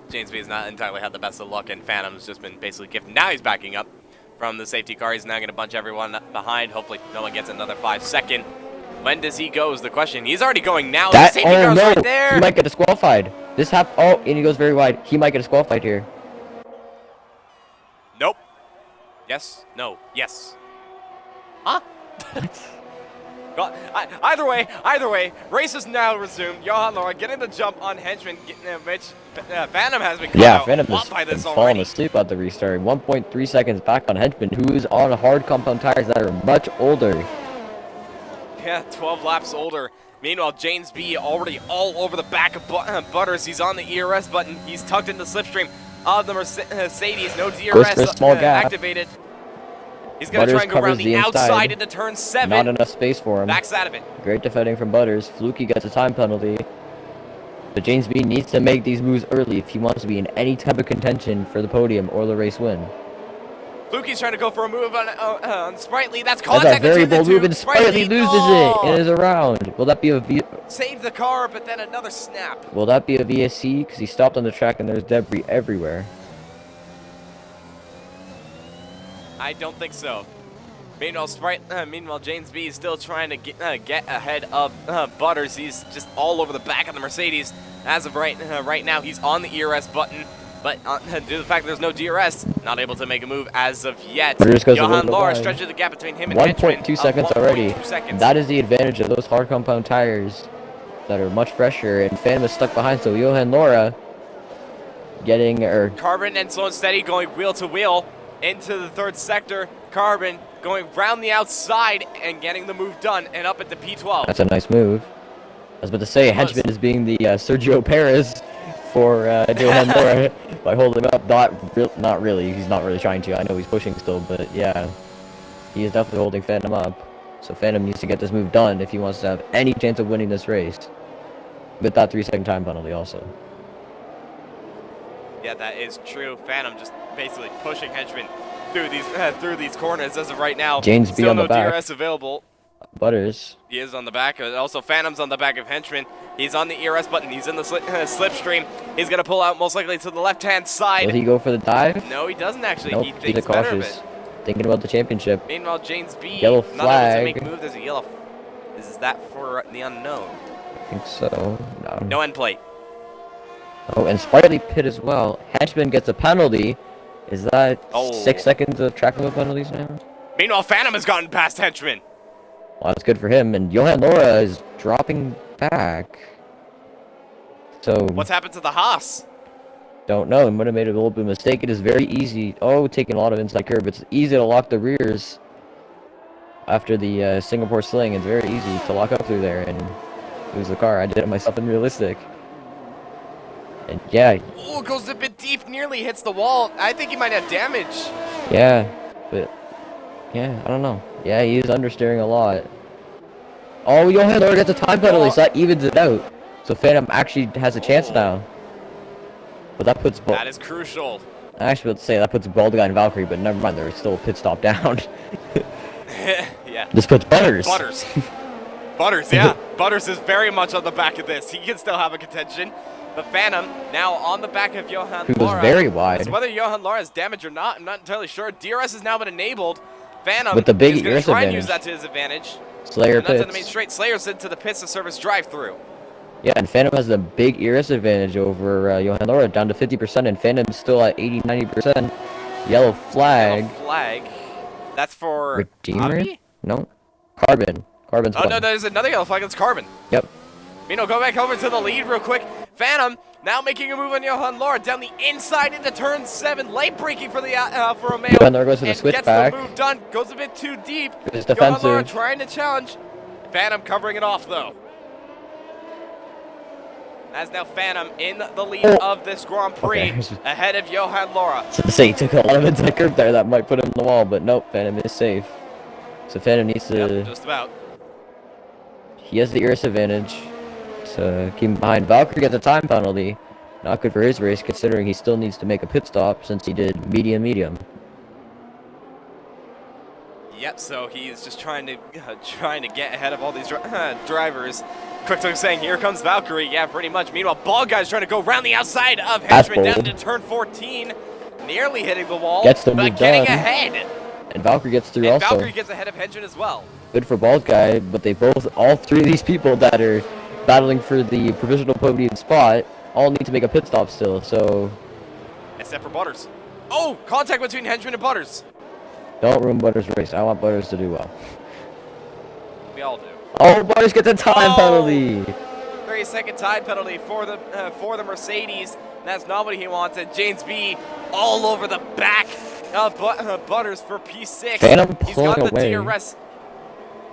James B has not entirely had the best of luck, and Phantom's just been basically gifted. Now he's backing up from the safety car. He's now going to bunch everyone behind. Hopefully no one gets another 5-second. When does he go is the question. He's already going now. The safety car's no, right there. he might get disqualified. Oh, and he goes very wide. He might get disqualified here. Nope. Yes. No. Yes. Huh? Well, either way, race is now resumed. Johan Laura getting the jump on Henchman, which Phantom has been caught out Phantom a lot has by been this falling already. asleep at the restart. 1.3 seconds back on Henchman, who is on hard compound tires that are much older. Yeah, 12 laps older. Meanwhile, James B already all over the back of Butters. He's on the ERS button. He's tucked in the slipstream of the Mercedes. No Goes for a DRS small gap. activated. He's going to try and go around the outside into turn 7. Not enough space for him. Backs out of it. Great defending from Butters. Fluky gets a time penalty. But James B needs to make these moves early if he wants to be in any type of contention for the podium or the race win. Fluky's trying to go for a move on Sprightly. That's That's contact a very between bold the move, two. and Sprightly loses it and is around. Will that be a Save the car, but then another snap. Will that be a VSC? Because he stopped on the track and there's debris everywhere. I don't think so. Meanwhile, James B is still trying to get ahead of Butters. He's just all over the back of the Mercedes. As of right now, he's on the ERS button. But due to the fact that there's no DRS, not able to make a move as of yet. Johan Laura stretches the gap between him and Henchman. 1.2 seconds already. 1.2 seconds. That is the advantage of those hard compound tires that are much fresher, and Phantom is stuck behind, so Johan Laura getting Carbon and Slow and Steady going wheel to wheel into the third sector. Carbon going round the outside and getting the move done and up at the P12. That's a nice move. I was about to say, Henchman is being the Sergio Perez for Johan Laura by holding up. Not really. He's not really trying to. I know he's pushing still, but yeah, he is definitely holding Phantom up. So Phantom needs to get this move done if he wants to have any chance of winning this race. With that 3-second time penalty also. Yeah, that is true. Phantom just basically pushing Henchman through these corners as of right now. James B Still on the no back. DRS available. Butters. He is on the back. Also, Phantom's on the back of Henchman. He's on the ERS button. He's in the slipstream. He's going to pull out most likely to the left-hand side. Will he go for the dive? No, he doesn't actually. Nope, He he's thinks better of cautious. it. Thinking about the championship. Meanwhile, James B Yellow not able flag. to make a move. There's a yellow. Is that for the unknown? I think so. No. No end plate. Oh, and Sprightly pit as well. Henchman gets a penalty. Is that 6 seconds of track limit penalties now? Meanwhile, Phantom has gotten past Henchman. Well, that's good for him. And Johan Laura is dropping back. So What's happened to the Haas? don't know. He might have made a little bit of mistake. It is very easy. Oh, taking a lot of inside curve. It's easy to lock the rears after the Singapore sling. It's very easy to lock up through there and lose the car. I did it myself in realistic. And yeah. Oh, it goes a bit deep. Nearly hits the wall. I think he might have damage. Yeah, but yeah, I don't know. Yeah, he's understeering a lot. Oh, Johan Lora gets a time penalty, so that evens it out. So Phantom actually has a chance now. But that puts... That is crucial. I actually would say that puts Bald Guy and Valkyrie, but never mind, there's still a pit stop down. Yeah. This puts Butters. Butters. Butters, yeah. Butters is very much on the back of this. He can still have a contention. The Phantom now on the back of Johan He Lora. was very wide. So whether Johan Lora has damage or not, I'm not entirely sure. DRS has now been enabled. Phantom with the big is going to try and advantage. use that to his advantage. Slayer and that's in the pits. main straight. Slayer's into the pits to service drive-through. Yeah, and Phantom has a big ERS advantage over Johan Lora, down to 50%, and Phantom's still at 80-90%. Yellow flag. Yellow flag. That's for Redeemer? Abby? No. Carbon. Carbon's Oh, no, there's another yellow flag. That's Carbon. Yep. Mino, go back over to the lead real quick. Phantom now making a move on Johan Lora down the inside into turn 7. Late braking for the Alfa Romeo. Johan Lora goes to the switchback. Gets the move done. Goes a bit too deep. It's Johan Lora defensive. trying to challenge. Phantom covering it off, though. As now Phantom in the lead of this Grand Prix, ahead of Johan Lora. So to say he took a lot of a curve there that might put him in the wall, but nope, Phantom is safe. So Phantom needs to... Yep, just about. He has the ERS advantage to keep him behind. Valkyrie gets a time penalty. Not good for his race, considering he still needs to make a pit stop since he did medium. Yep, so he is just trying to get ahead of all these drivers. Quickly saying, here comes Valkyrie. Yeah, pretty much. Meanwhile, Ball Guy's trying to go around the outside of Henchman down to turn 14. Nearly hitting the wall, Gets the but move getting done. ahead. And Valkyrie gets through And also. Valkyrie gets ahead of Henchman as well. Good for Bald Guy, but they both, all three of these people that are battling for the provisional podium spot, all need to make a pit stop still, so... Except for Butters. Oh, contact between Henchman and Butters. Don't ruin Butters' race. I want Butters to do well. We all do. Oh, Butters gets a time penalty! 30-second time penalty for the Mercedes. That's not what he wants. And James B all over the back of Butters for P6. Phantom He's got the away. DRS.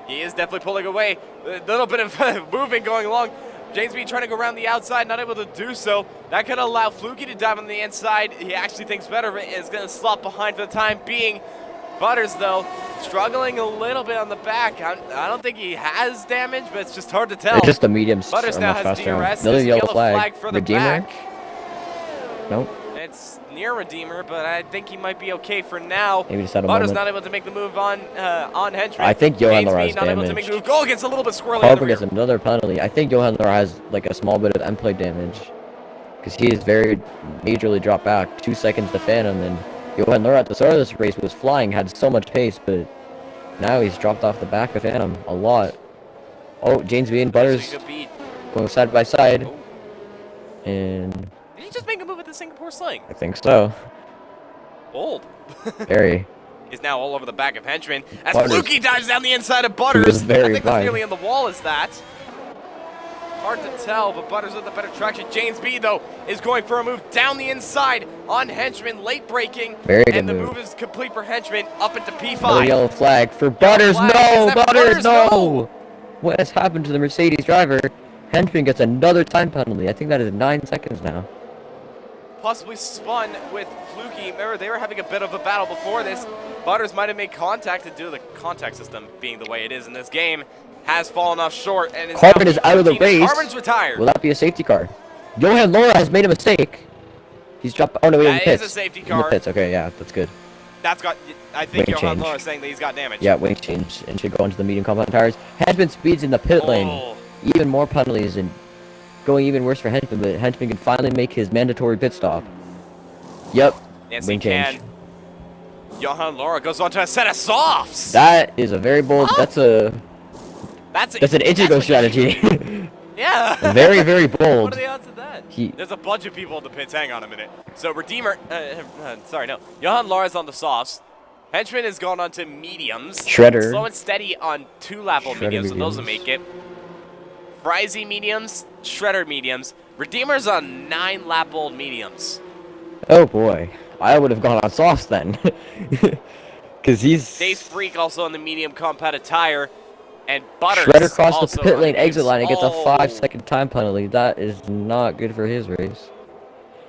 He is definitely pulling away. A little bit of moving going along. James B trying to go around the outside, not able to do so. That could allow Fluky to dive on the inside. He actually thinks better of it and is going to slot behind for the time being. Butters, though, struggling a little bit on the back. I don't think he has damage, but it's just hard to tell. It's just the mediums. Butters now has DRS. Another There's a yellow flag. for the Redeemer? back. Nope. It's near Redeemer, but I think he might be okay for now. Maybe just had a Butters moment. not able to make the move on Henchman. I think Johan James Lora B has not able to make the move. Goal gets a little bit squirrely. Carbon gets another penalty. I think Johan Lora has like a small bit of end plate damage. Because he is very majorly dropped back. 2 seconds to Phantom, and Johan Lora at the start of this race was flying, had so much pace, but now he's dropped off the back of Phantom a lot. Oh, James B and Butters going side by side. Oh. And Did he just make a move at the Singapore sling? I think so. Bold. Very. He's now all over the back of Henchman. As Butters. Fluky dives down the inside of Butters. was very I think that's wide. nearly in the wall, is that? Hard to tell, but Butters with the better traction. James B, though, is going for a move down the inside on Henchman, late braking. Very good and the move. move is complete for Henchman, up into P5. Another yellow flag for Butters. flag. No, Is that Butters, Butters? no. No. What has happened to the Mercedes driver? Henchman gets another time penalty. I think that is 9 seconds now. Possibly spun with Fluky. Remember, they were having a bit of a battle before this. Butters might have made contact, and due to the contact system being the way it is in this game, has fallen off short. And Carbon is out of the race. Carbon's retired. Will that be a safety car? Johan Lora has made a mistake. He's dropped. Oh no, he's in the That pits. is a safety In car. the pits. Okay, yeah, that's good. That's got, I think Wing Johan change. Lora is saying that he's got damage. Yeah, wing change and should go into the medium compound tires. Henchman speeds in the pit lane. Oh. Even more penalties and going even worse for Henchman, but Henchman can finally make his mandatory pit stop. Yep. Yes, wing he can. change. Johan Lora goes on to a set of softs. That is a very bold. Oh. That's an Ichigo what strategy. Yeah. Very, very bold. What are the odds of that? There's a bunch of people in the pits. Hang on a minute. So Redeemer, sorry, no. Johan Lora's on the softs. Henchman has gone on to mediums. Shredder. Slow and steady on 2 lap-old Shredder mediums, so those will mediums. make it. Frizy mediums, Shredder mediums. Redeemer's on 9 lap-old mediums. Oh boy, I would have gone on softs then. Because he's... Days Freak also on the medium compounded tire. And Butters Shredder crossed also the pit on lane the exit line and gets a Oh. 5-second time penalty. That is not good for his race.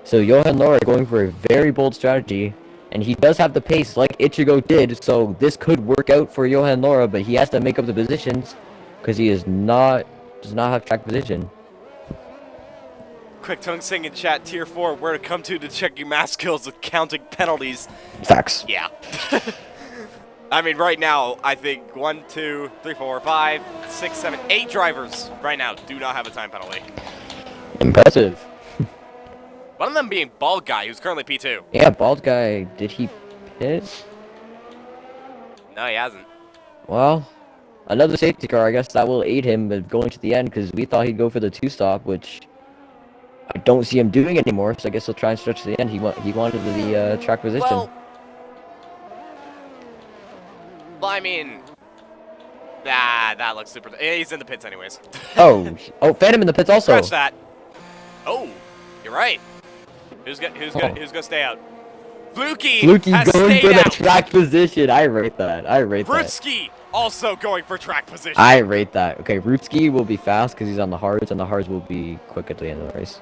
So Johan Lora going for a very bold strategy. And he does have the pace like Ichigo did, so this could work out for Johan Laura, but he has to make up the positions because he does not have track position. Quick tongue sing in chat, tier 4, where to come to check your mass kills with counting penalties. Facts. Yeah. I mean, right now, I think 1, 2, 3, 4, 5, 6, 7, 8 drivers right now do not have a time penalty. Impressive. One of them being Bald Guy, who's currently P2. Yeah, Bald Guy, did he pit? No, he hasn't. Well, another safety car, I guess that will aid him with going to the end, because we thought he'd go for the 2-stop, which I don't see him doing anymore, so I guess he'll try and stretch to the end. He wanted the track position. Well, I mean, that looks super. He's in the pits anyways. oh, Phantom in the pits also. Scratch that. Oh, you're right. Who's gonna stay out? Fluky has going stayed for the out. track position. I rate that. Rutski also going for track position. I rate that. Okay, Rutski will be fast because he's on the hards, and the hards will be quick at the end of the race.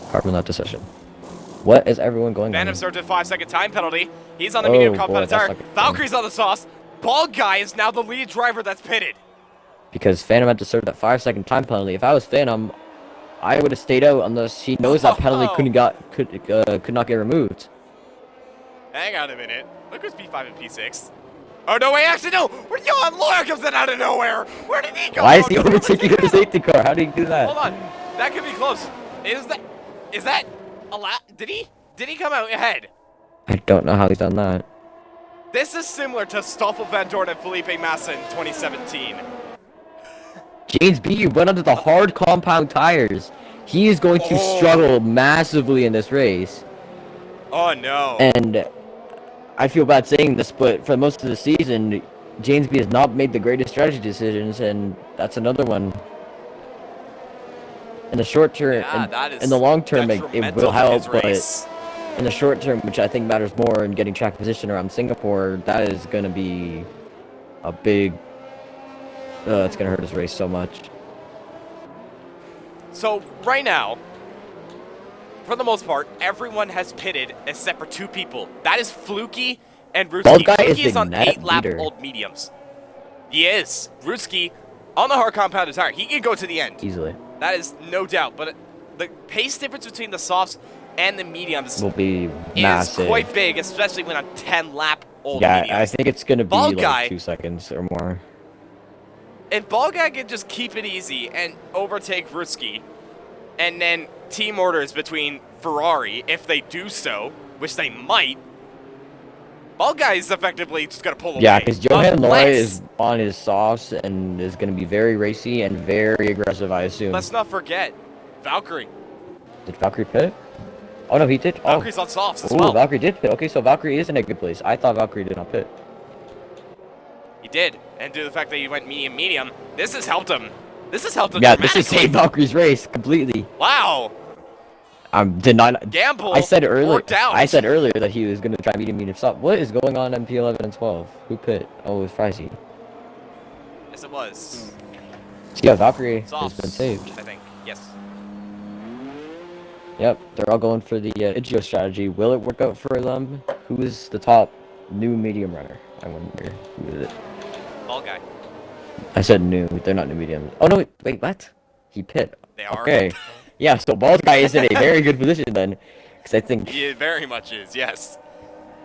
Apart from that decision. What is everyone going on? Phantom served a 5-second time penalty. He's on the medium compound tire. Valkyrie's on the sauce. Bald Guy is now the lead driver that's pitted. Because Phantom had to serve that 5-second time penalty. If I was Phantom, I would have stayed out unless he knows that penalty could not get removed. Hang on a minute. Look who's P5 and P6. Oh no! Wait, actually no. Where Johan Laura comes in out of nowhere. Where did he go? Why is he overtaking the safety car? How did he do that? Hold on. That could be close. Is that a lap? Did he come out ahead? I don't know how he's done that. This is similar to Stoffel Van Dorn and Felipe Massa in 2017. James B went under the hard compound tires. He is going to struggle massively in this race. Oh no. And I feel bad saying this, but for most of the season, James B has not made the greatest strategy decisions, and that's another one. In the short term, in the long term, it will help, but in the short term, which I think matters more in getting track position around Singapore, that is going to be a big... it's going to hurt his race so much. So, right now, for the most part, everyone has pitted except for 2 people. That is Fluky and Rutski. Fluky is on 8-lap-old mediums. He is. Rutski, on the hard compounded tire, he can go to the end. Easily. That is no doubt. But the pace difference between the softs and the mediums will be massive. Is quite big, especially when on 10-lap-old mediums. Yeah, I think it's going to be like 2 seconds or more. And Bald Guy can just keep it easy and overtake Rutski. And then team orders between Ferrari, if they do so, which they might. Bald Guy is effectively just going to pull away. Yeah, because Johan Laura is on his softs and is going to be very racy and very aggressive, I assume. Let's not forget, Valkyrie. Did Valkyrie pit? Oh, no, he did. Valkyrie's on softs as well. Valkyrie did pit. Okay, so Valkyrie is in a good place. I thought Valkyrie did not pit. He did. And due to the fact that he went medium, this has helped him. This has helped him Yeah, this has saved Valkyrie's race completely. Wow. Did not gamble. I said earlier. Worked out. I said earlier that he was going to try medium stop. What is going on in P11 and 12? Who pit? Oh, it was Frizy. Yes, it was. So yeah, Valkyrie has been saved. I think. Yes. Yep, they're all going for the Ichigo strategy. Will it work out for them? Who is the top new medium runner? I wonder. Who is it? Bald Guy. I said new. They're not new mediums. Oh no! Wait, what? He pit. They are. Okay. Yeah, so Bald Guy is in a very good position then, because I think he very much is. Yes.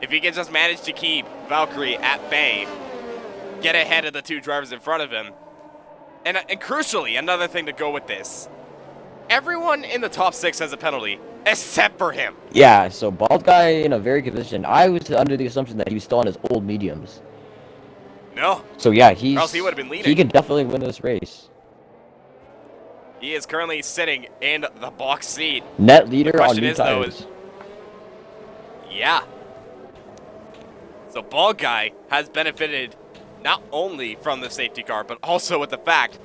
If he can just manage to keep Valkyrie at bay, get ahead of the 2 drivers in front of him, and crucially, another thing to go with this: everyone in the top 6 has a penalty except for him. Yeah, so Bald Guy in a very good position. I was under the assumption that he was still on his old mediums. No. So yeah, or else he would have been leading. He can definitely win this race. He is currently sitting in the box seat. Net leader on new tires. Yeah. So Bald Guy has benefited not only from the safety car, but also with the fact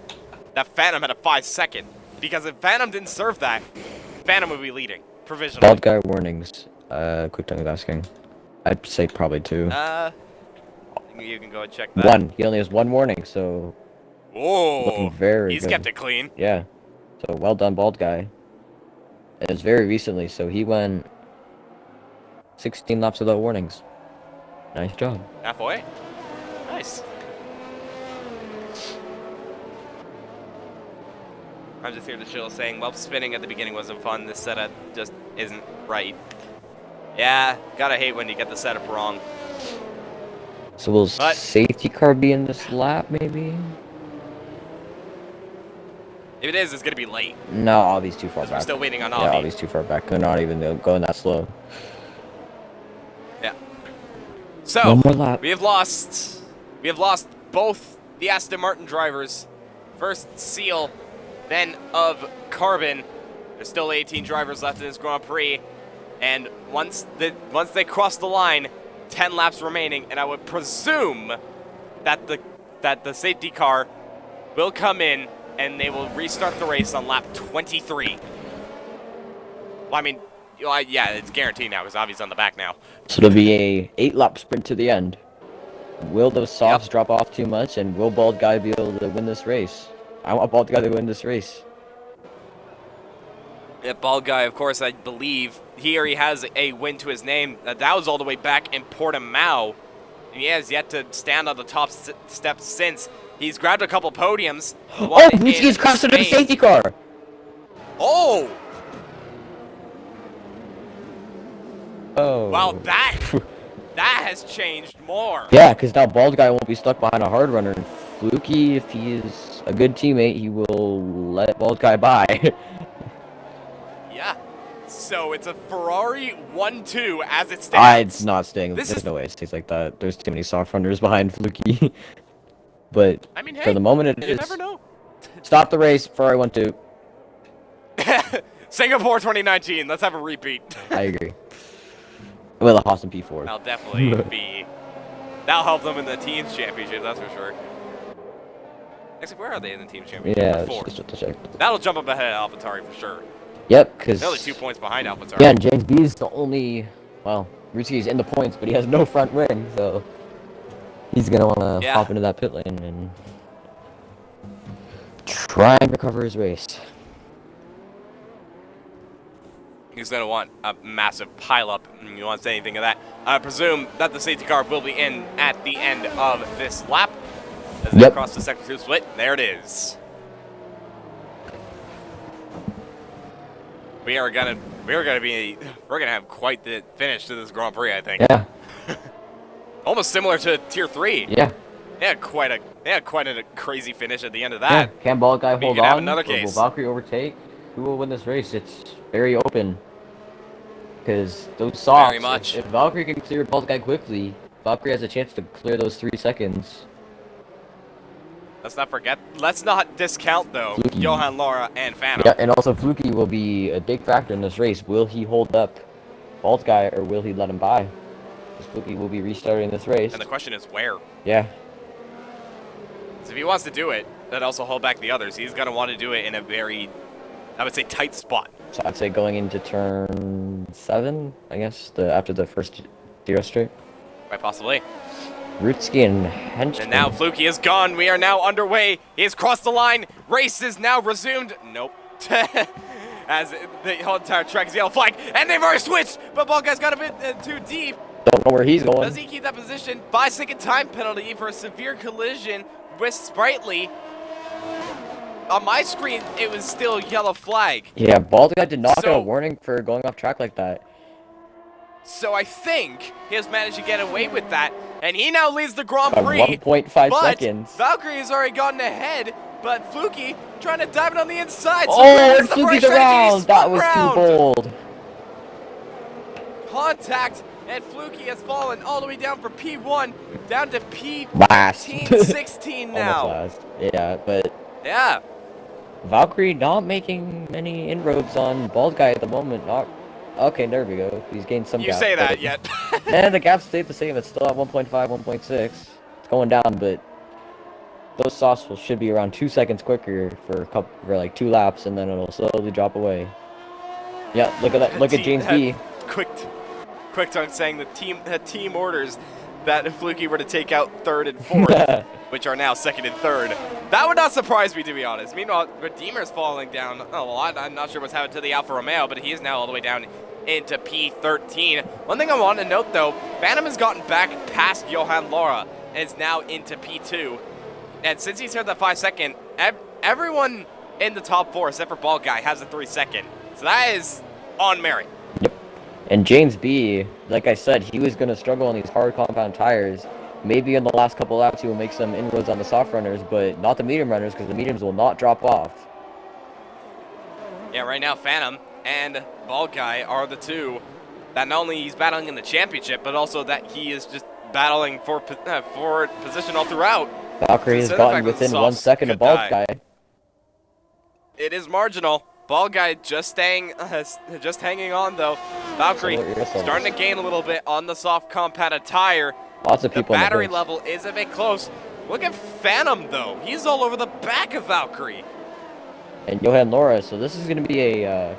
that Phantom had a 5-second. Because if Phantom didn't serve that, Phantom would be leading provisionally. Bald Guy warnings. Quick time of asking. I'd say probably 2. You can go and check that. 1. He only has 1 warning, so. Whoa. He's kept it clean. Yeah. So well done, Bald Guy. And it's very recently, so he went. 16 laps without warnings. Nice job. Halfway. Nice. I'm just here to chill, saying, well, spinning at the beginning wasn't fun. This setup just isn't right. Yeah, gotta hate when you get the setup wrong. So will But safety car be in this lap, maybe? if it is, it's gonna be late. No, Avi's too far Because back. we're still waiting on Yeah, Avi. Avi's too far back. They're not even going that slow. Yeah. So One more lap. we have lost both the Aston Martin drivers. First Seal, then of Carbon. There's still 18 drivers left in this Grand Prix, and once they cross the line, 10 laps remaining, and I would presume that the safety car will come in and they will restart the race on lap 23. Well, I mean, yeah, it's guaranteed now because Avi's on the back now. So it'll be a 8-lap sprint to the end. Will those softs Yep. drop off too much, and will Bald Guy be able to win this race? I want Bald Guy to win this race. Yeah, Bald Guy, of course, I believe he has a win to his name. That was all the way back in Portimao, and he has yet to stand on the top steps since. He's grabbed a couple podiums. Oh, Brewski's crashed into the safety car! Oh! Oh. Wow, that has changed more. Yeah, because now Bald Guy won't be stuck behind a hard runner. And Fluky, if he is a good teammate, he will let Bald Guy by. Yeah. So it's a Ferrari 1-2 as it stands. It's not staying. This There's is- no way it stays like that. There's too many soft runners behind Fluky. But I mean, hey, for the moment, it you is. never know. Stop the race. Ferrari 1-2. Singapore 2019. Let's have a repeat. I agree. Well, a Haas P4. That'll definitely be. That'll help them in the teams championship. That's for sure. Actually, where are they in the teams championship? Yeah, They're fourth. just to check. That'll jump up ahead of AlphaTauri for sure. Yep, because. They're only 2 points behind AlphaTauri. Yeah, and James B is the only. Well, Ruski's in the points, but he has no front wing, so. He's gonna want to hop into that pit lane and. Try and recover his race. He's going to want a massive pileup. You want to say anything of that? I presume that the safety car will be in at the end of this lap. As they cross the sector 2 split. There it is. We're gonna have quite the finish to this Grand Prix, I think. Yeah. Almost similar to Tier 3. Yeah. They had quite a crazy finish at the end of that. Yeah. Can Bald Guy We hold could on? have another Or case. will Valkyrie overtake? Who will win this race? It's very open. Because those softs, Very much. If Valkyrie can clear Bald Guy quickly, Valkyrie has a chance to clear those 3 seconds. Let's not discount, though, Fluky. Johan Laura and Fano. Yeah, and also Fluky will be a big factor in this race. Will he hold up Bald Guy, or will he let him by? Because Fluky will be restarting this race. And the question is where. Yeah. So if he wants to do it, but also hold back the others, he's going to want to do it in a very, I would say, tight spot. So I'd say going into turn 7, I guess, after the first 0 straight. Quite possibly. Rutsky and Henchman. And now Fluky is gone. We are now underway. He has crossed the line. Race is now resumed. Nope. As the whole entire track is yellow flag. And they've already switched. But Ball Guy's got a bit too deep. Don't know where he's going. Does he keep that position? 5-second time penalty for a severe collision with Sprightly. On my screen, it was still yellow flag. Yeah, Bald Guy did not get a So- warning for going off track like that. So I think he has managed to get away with that. And he now leads the Grand By Prix. 1.5 but seconds. Valkyrie has already gotten ahead. But Fluky trying to dive it on the inside. So Oh, that's and the Fluky's first strategy. around! Spun That was round. too bold. Contact. And Fluky has fallen all the way down from P1 down to Last. P15, 16 now. Almost last. Yeah, but Yeah. Valkyrie not making many inroads on Bald Guy at the moment. Not. Okay, there we go. He's gained some You gap. say that but- yet. And the gap stayed the same. It's still at 1.5, 1.6. It's going down, but those softs should be around 2 seconds quicker for like 2 laps, and then it'll slowly drop away. Yeah, look at that. Look at James B. Quick tongue saying the team orders that if Fluky were to take out third and fourth, which are now second and third. That would not surprise me, to be honest. Meanwhile, Redeemer's falling down a lot. I'm not sure what's happened to the Alfa Romeo, but he is now all the way down into P13. One thing I want to note, though, Phantom has gotten back past Johan Laura and is now into P2. And since he's here at the 5-second, everyone in the top 4, except for Ball Guy, has a 3-second. So that is on merit. Yep. And James B, like I said, he was going to struggle on these hard compound tires. Maybe in the last couple laps he will make some inroads on the soft runners, but not the medium runners, because the mediums will not drop off. Yeah, right now Phantom and Ball Guy are the two that not only he's battling in the championship, but also that he is just battling for position all throughout. Valkyrie has gotten within 1 second of Ball Guy. It is marginal. Ball Guy just hanging on though. Valkyrie starting to gain a little bit on the soft compacted tire. Lots of people. The battery level is a bit close. Look at Phantom though. He's all over the back of Valkyrie. And Johan Laura. So this is going to be a,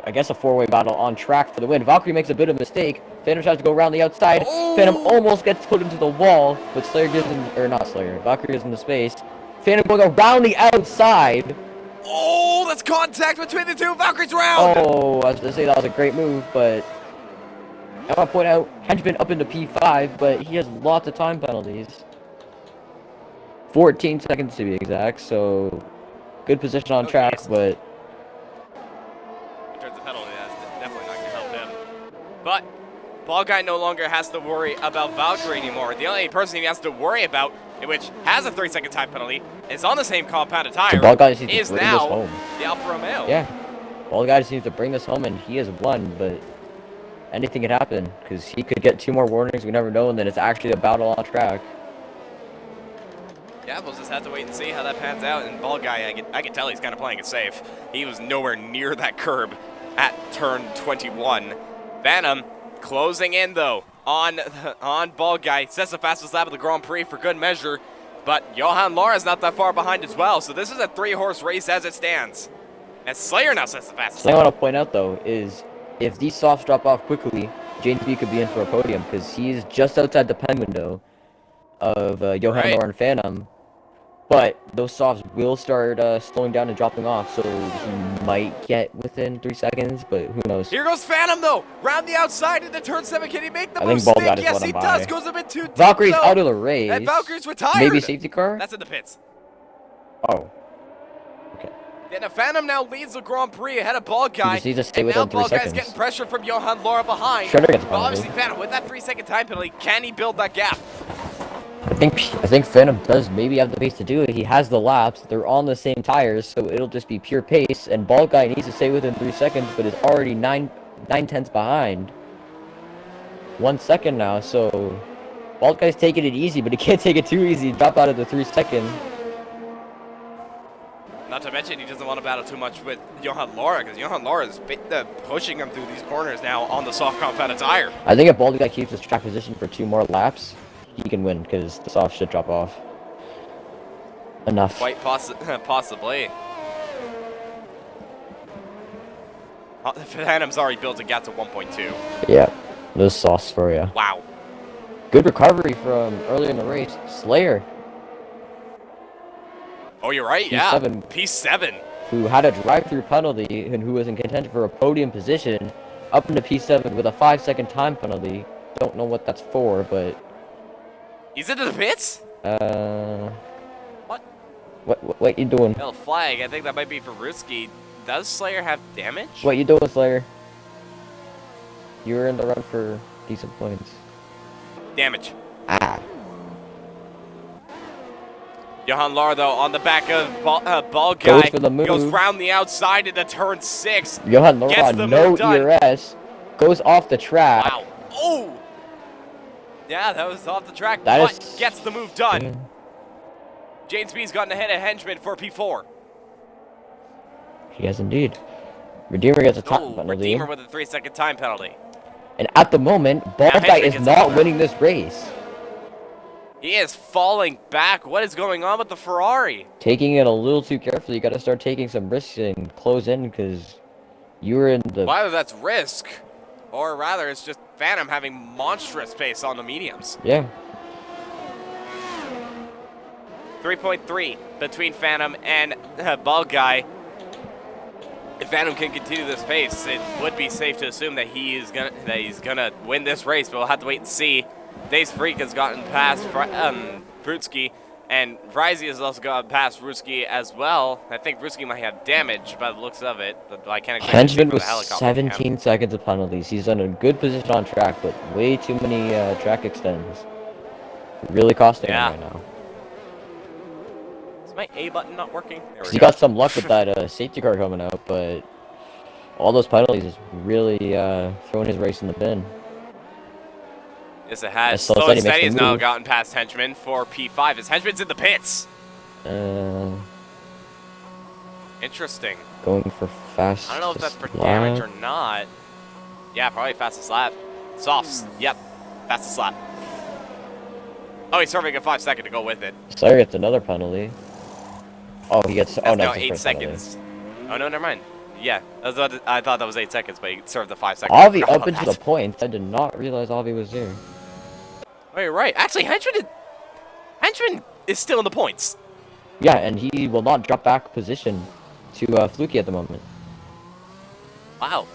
I guess, a 4-way battle on track for the win. Valkyrie makes a bit of a mistake. Phantom tries to go around the outside. Oh! Phantom almost gets put into the wall, but Slayer gives him, or not Slayer, Valkyrie gives him the space. Phantom going around the outside. Oh, that's contact between the two. Valkyrie's round. Oh, I was going to say that was a great move, but I want to point out, Henchman up into P5, but he has lots of time penalties. 14 seconds to be exact, so good position on track, but... In terms of penalty, that's definitely not going to help him. But Ball Guy no longer has to worry about Valkyrie anymore. The only person he has to worry about, which has a 3-second time penalty, is on the same compounded tire, Ball Guy just needs is to bring now this home. the Alfa Romeo. Yeah, Ball Guy just needs to bring this home, and he has won, but anything could happen, because he could get 2 more warnings, we never know, and then it's actually a battle on track. Yeah, we'll just have to wait and see how that pans out. And Ball Guy, I can tell he's kind of playing it safe. He was nowhere near that curb at turn 21. Phantom closing in, though, on Ball Guy. Sets the fastest lap of the Grand Prix for good measure. But Johan Laura is not that far behind as well. So this is a 3-horse race as it stands. And Slayer now sets the fastest Something lap. I want to point out, though, is if these softs drop off quickly, James B could be in for a podium, because he's just outside the pen window of Johan Laura and Phantom. But those softs will start slowing down and dropping off, so he might get within 3 seconds, but who knows. Here goes Phantom, though. Round the outside into turn 7. Can he make the I think mistake? Ball Guy Yes, let he him does. by. Goes a bit too deep, Valkyrie's though. out of the race. And Valkyrie's retired. Maybe safety car? That's in the pits. Oh. Okay. Yeah, now Phantom now leads the Grand Prix ahead of Ball Guy. He just needs to stay and within now 3 Ball Guy's seconds. getting pressure from Johan Laura behind. Shredder gets But obviously penalty. Phantom, with that 3-second time penalty, can he build that gap? I think Phantom does maybe have the pace to do it. He has the laps. They're on the same tires, so it'll just be pure pace. And Ball Guy needs to stay within 3 seconds, but is already 9/10 behind. 1 second now, so Ball Guy's taking it easy, but he can't take it too easy. Drop out of the 3 second. Not to mention he doesn't want to battle too much with Johan Laura, because Johan Laura is pushing him through these corners now on the soft compounded tire. I think if Ball Guy keeps his track position for 2 more laps, he can win, because the soft should drop off. Enough. Quite possibly. Phantom's already built a gap to 1.2. Yeah, those softs for you. Wow. Good recovery from earlier in the race. Slayer, Oh, you're right, P7. yeah. P7. who had a drive-through penalty and who was in contention for a podium position, up into P7 with a 5-second time penalty. Don't know what that's for, but He's into the pits? what you doing? Little flag. I think that might be for Ruski. Does Slayer have damage? What you doing, Slayer? You're in the run for decent points. Damage. Ah. Johan Lahr, though, on the back of Ball Guy. Goes for the move. Goes round the outside into turn 6. Johan Lahr, Gets the no move done. ERS. Goes off the track. Wow. Oh! Yeah, that was off the track, That but is- gets the move done. Yeah. James B's gotten ahead of Henchman for P4. He has indeed. Redeemer gets a time Oh, penalty. Redeemer with a 3-second time penalty. And at the moment, Ball Now Guy Henchman is gets not over. winning this race. He is falling back. What is going on with the Ferrari? Taking it a little too carefully. You got to start taking some risks and close in, because you were in the... Either that's risk, or rather it's just Phantom having monstrous pace on the mediums. Yeah. 3.3 between Phantom and Ball Guy. if Phantom can continue this pace, it would be safe to assume that he's gonna win this race. But we'll have to wait and see. Days Freak has gotten past Fruitsky, and Frizy has also gotten past Ruski as well. I think Ruski might have damage by the looks of it, but I can't exactly see Henchman from the with helicopter. 17 seconds of penalties. He's in a good position on track, but way too many track extends. Really costing him right now. Is my A button not working? He got some luck with that safety car coming out, but all those penalties is really throwing his race in the bin. Yes, it has. Slow Slow and Steady has now move. gotten past Henchman for P5. His Henchman's in the pits. Interesting. Going for fast. I don't know if that's for damage or not. Yeah, probably fastest lap. Softs. Yep. Fastest lap. Oh, he's serving a 5 second to go with it. Slayer gets another penalty. Oh, he gets. That's oh, no, now 8 seconds. Penalty. Oh, no, never mind. Yeah, I thought that was 8 seconds, but he served the 5 seconds. Avi up into the points. I did not realize Avi was there. Oh, you're right. Actually, Henchman is still in the points. Yeah, and he will not drop back position to Fluky at the moment. Wow.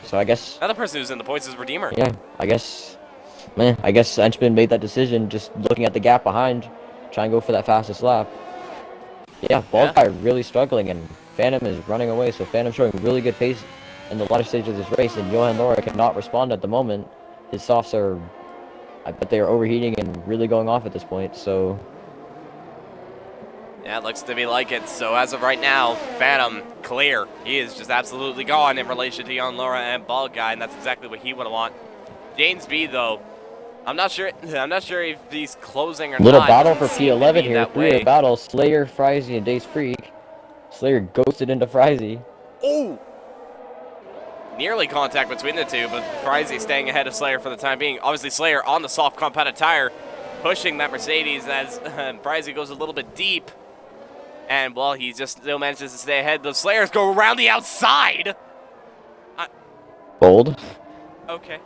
So I guess. Another person who's in the points is Redeemer. Yeah, I guess. Man, I guess Henchman made that decision just looking at the gap behind, try and go for that fastest lap. Yeah, Bald Guy really struggling, and Phantom is running away, so Phantom showing really good pace in the latter stage of this race, and Johan Laura cannot respond at the moment. His softs are, I bet they are overheating and really going off at this point, so... Yeah, it looks to be like it. So as of right now, Phantom, clear. He is just absolutely gone in relation to Johan Laura and Bald Guy, and that's exactly what he would want. James B, though, I'm not sure if he's closing or Little not. battle for P11 here. Three-way battle. Slayer, Frizy, and Days Freak. Slayer ghosted into Frizy. Oh! Nearly contact between the two, but Frizy staying ahead of Slayer for the time being. Obviously, Slayer on the soft compounded tire, pushing that Mercedes as Frizy goes a little bit deep. And, well, he just still manages to stay ahead. The Slayers go around the outside! Bold. Okay.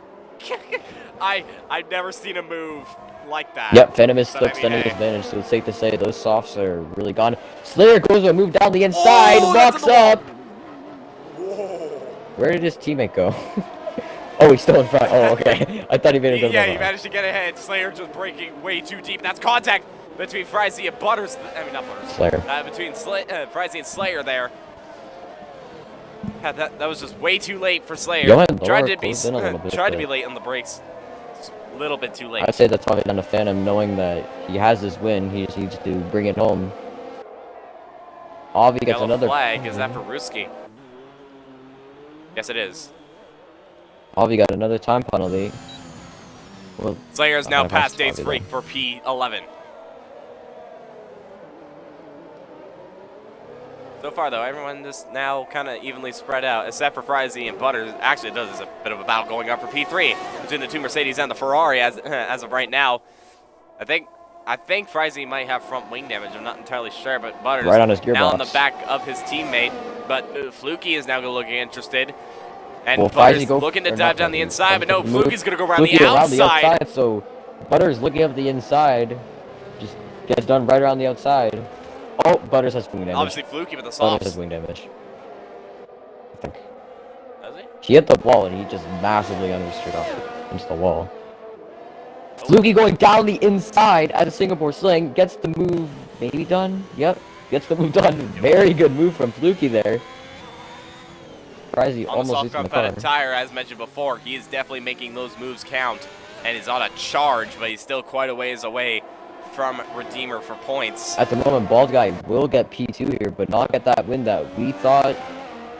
I've never seen a move like that. Yep, Phantom is still extending his advantage, so it's safe to say those softs are really gone. Slayer goes to move down the inside, walks up. Whoa. Where did his teammate go? Oh, he's still in front. Oh, okay. I thought he made it. Yeah, he managed to get ahead. Slayer just breaking way too deep. That's contact between Frizy and Butters. I mean, not Butters. Slayer. Between Frizy and Slayer there. Yeah, that was just way too late for Slayer. Tried to be late on the brakes. Just a little bit too late. I'd say that's probably down to Phantom, knowing that he has this win. He just needs to bring it home. Avi gets Yellow another flag. Is that for Ruski? Yes, it is. Avi got another time penalty. Well, Slayer is now past Days Freak for P11. So far, though, everyone is now kind of evenly spread out, except for Frizy and Butters. Actually, there's a bit of a battle going on for P3 between the two Mercedes and the Ferrari as of right now. I think Frizy might have front wing damage. I'm not entirely sure, but Butters right on his gearbox. now on the back of his teammate. But Fluky is now looking interested. And well, Butters looking to dive down the inside, but no, Fluky's going to go around the outside. So Butters looking up the inside, just gets done right around the outside. Oh, Butters has wing damage. Obviously, Fluky with the softs. Butters has wing damage. I think. Does he? He hit the wall and he just massively understeered off into the wall. Oh. Fluky going down the inside at a Singapore sling. Gets the move maybe done. Yep. Gets the move done. Very good move from Fluky there. Frizy almost on the soft compounded tire, as mentioned before, he is definitely making those moves count and is on a charge, but he's still quite a ways away from Redeemer for points. At the moment, Bald Guy will get P2 here, but not get that win that we thought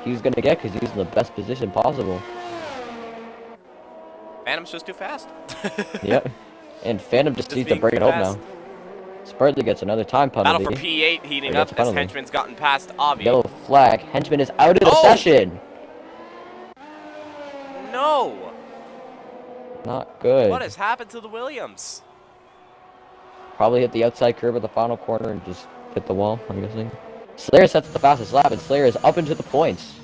he was going to get because he was in the best position possible. Phantom's just too fast. Yep. And Phantom just needs to bring it home now. Spartley gets another time penalty. Battle for P8 heating up as Henchman's gotten past Avi. Yellow flag. Henchman is out of the session. No. Not good. What has happened to the Williams? Probably hit the outside curb of the final corner and just hit the wall, I'm guessing. Slayer sets the fastest lap, and Slayer is up into the points.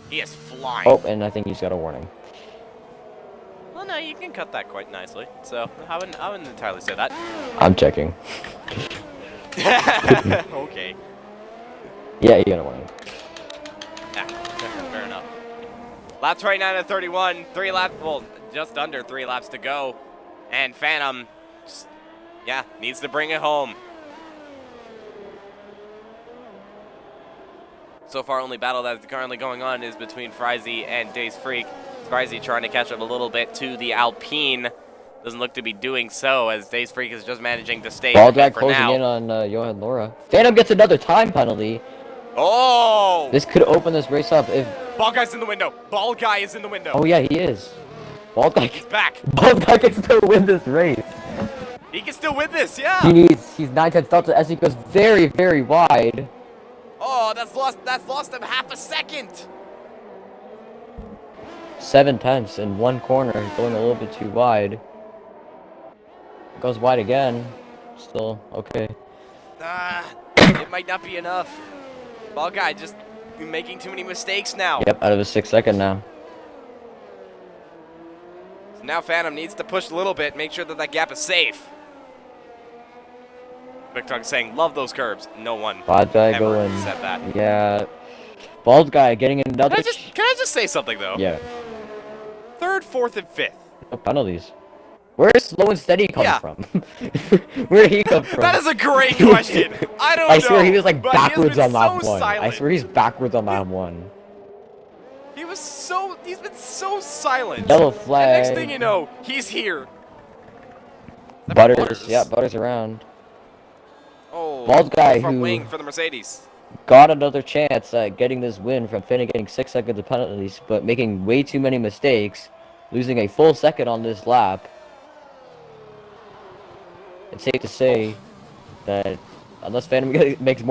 He is flying. Oh, and I think he's got a warning. Well, no, you can cut that quite nicely. So, I wouldn't entirely say that. I'm checking. Okay. Yeah, you got a warning. Lap 29 and 31, 3 laps, well, just under 3 laps to go. And Phantom, just, yeah, needs to bring it home. So far, only battle that's currently going on is between Frizy and Days Freak. Frizy trying to catch up a little bit to the Alpine. Doesn't look to be doing so, as Days Freak is just managing to stay Ball guy for closing now. in on Johan Laura. Phantom gets another time penalty. Oh! This could open this race up if... Ball guy's in the window. Ball guy is in the window. Oh yeah, he is. Bald guy. He's back. Bald guy can still win this race. He can still win this, yeah. He's 9/10 delta as he goes very, very wide. Oh, that's lost him half a second. 7/10 in one corner, going a little bit too wide. Goes wide again. Still okay. It might not be enough. Ball guy just making too many mistakes now. Yep, out of his 6 second now. So now Phantom needs to push a little bit, make sure that that gap is safe. Big Tongue saying, love those curbs. No one Bald guy ever going. said that. Yeah. Bald guy getting another. Can I just say something though? Yeah. 3rd, 4th, and 5th. No penalties. Where's slow and steady come from? Where did he come from? That is a great question. I don't know. I swear he was like but backwards on lap so 1. silent. I swear he's backwards on lap 1. He's been so silent. Yellow flag. And next thing you know, he's here. Butters. Yeah, Butters around. Oh, Bald guy front who wing for the Mercedes. got another chance at getting this win from Finna getting 6 seconds of penalties, but making way too many mistakes, losing a full second on this lap. It's safe to say that unless Phantom makes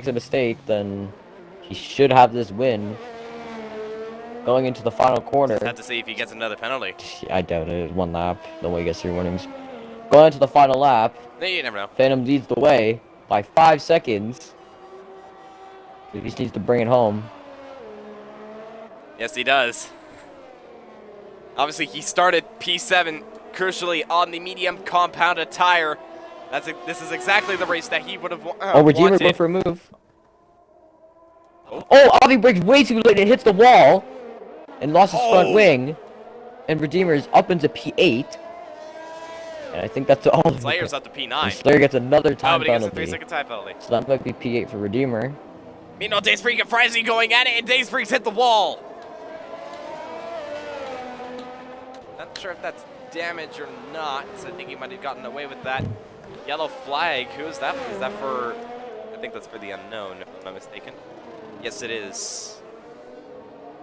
a mistake, then he should have this win. Going into the final corner. Have to see if he gets another penalty. I doubt it. 1 lap. No way he gets 3 warnings. Going into the final lap. You never know. Phantom leads the way by 5 seconds. He just needs to bring it home. Yes, he does. Obviously, he started P7 crucially on the medium compounded tire. This is exactly the race that he would have Redeemer wanted. going for a move. Oh, Avi brakes way too late and hits the wall. And lost his front wing. And Redeemer is up into P8. And I think that's all. Slayer's up to P9. And Slayer gets another time but he gets a penalty. 3-second time penalty. So that might be P8 for Redeemer. Meanwhile, Days Freak and Frizy going at it, and Days Freak's hit the wall. Not sure if that's damage or not. I think he might have gotten away with that. Yellow flag. Who is that? Is that for... I think that's for the unknown, if I'm not mistaken. Yes, it is.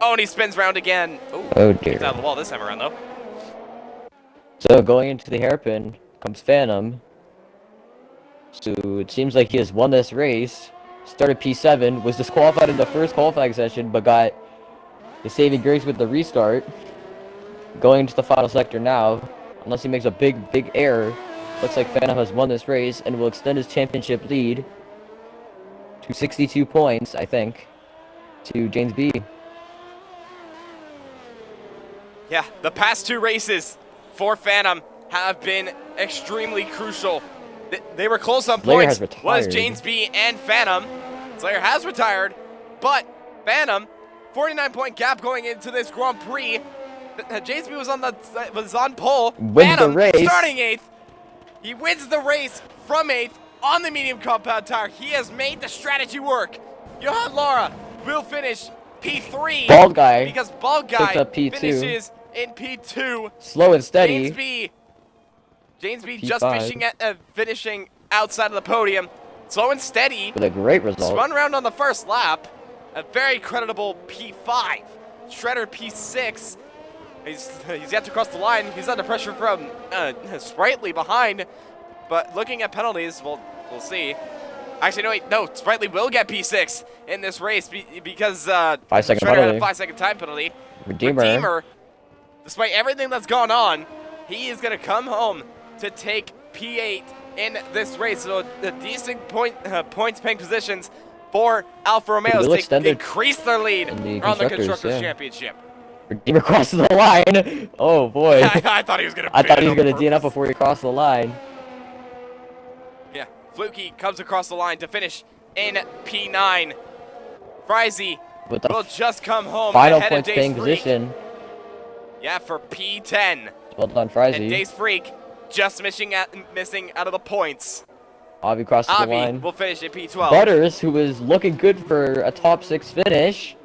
Oh, and he spins round again. Oh, dear. He's out of the wall this time around, though. So going into the hairpin comes Phantom. So it seems like he has won this race. Started P7, was disqualified in the first qualifying session, but got the saving grace with the restart. Going into the final sector now, unless he makes a big error, looks like Phantom has won this race and will extend his championship lead to 62 points, I think, to James B. Yeah, the past 2 races for Phantom have been extremely crucial. They were close on Slayer points. has retired. Was James B and Phantom. Slayer has retired, but Phantom, 49-point gap going into this Grand Prix. James B was on pole. Wins Phantom the race. starting 8th. He wins the race from 8th on the medium compound tire. He has made the strategy work. Johan Laura will finish P3. Bald guy Because Bald picks guy up P2. finishes in P2. Slow and steady. James B P5. just finishing outside of the podium. Slow and steady. With a great result. Spun around on the first lap. A very creditable P5. Shredder P6. He's yet to cross the line. He's under pressure from Sprightly behind. But looking at penalties, we'll see. Actually, no, Sprightly will get P6 in this race because 5-second Shredder had penalty. a 5-second time penalty. Redeemer, despite everything that's gone on, he is going to come home to take P8 in this race. So the decent points paying positions for Alfa Romeos to increase their lead on the Constructors' Championship. Redeemer crosses the line. Oh boy. I thought he was going to DNF before he crossed the line. Yeah, Fluky comes across the line to finish in P9. Frizy with the will just come home final ahead of points Days paying Freak. position. Yeah, for P10. Well done, And Frizy. Days Freak just missing out of the points. Avi crosses the Avi line. will finish at P12. Butters, who was looking good for a top 6 finish,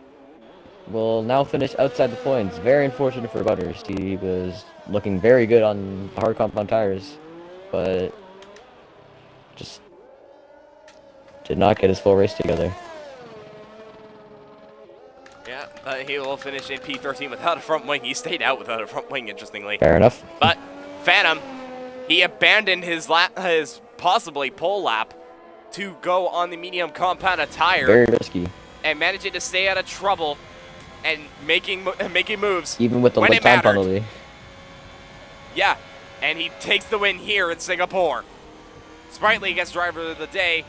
will now finish outside the points. Very unfortunate for Butters. He was looking very good on hard compound tires, but just did not get his full race together. Yeah, he will finish in P13 without a front wing. He stayed out without a front wing, interestingly. Fair enough. But Phantom, he abandoned his possibly pole lap to go on the medium compound tire. Very risky. And managing to stay out of trouble and making moves. Even with the when lip it time mattered. penalty. Yeah, and he takes the win here in Singapore. Sprightly gets driver of the day.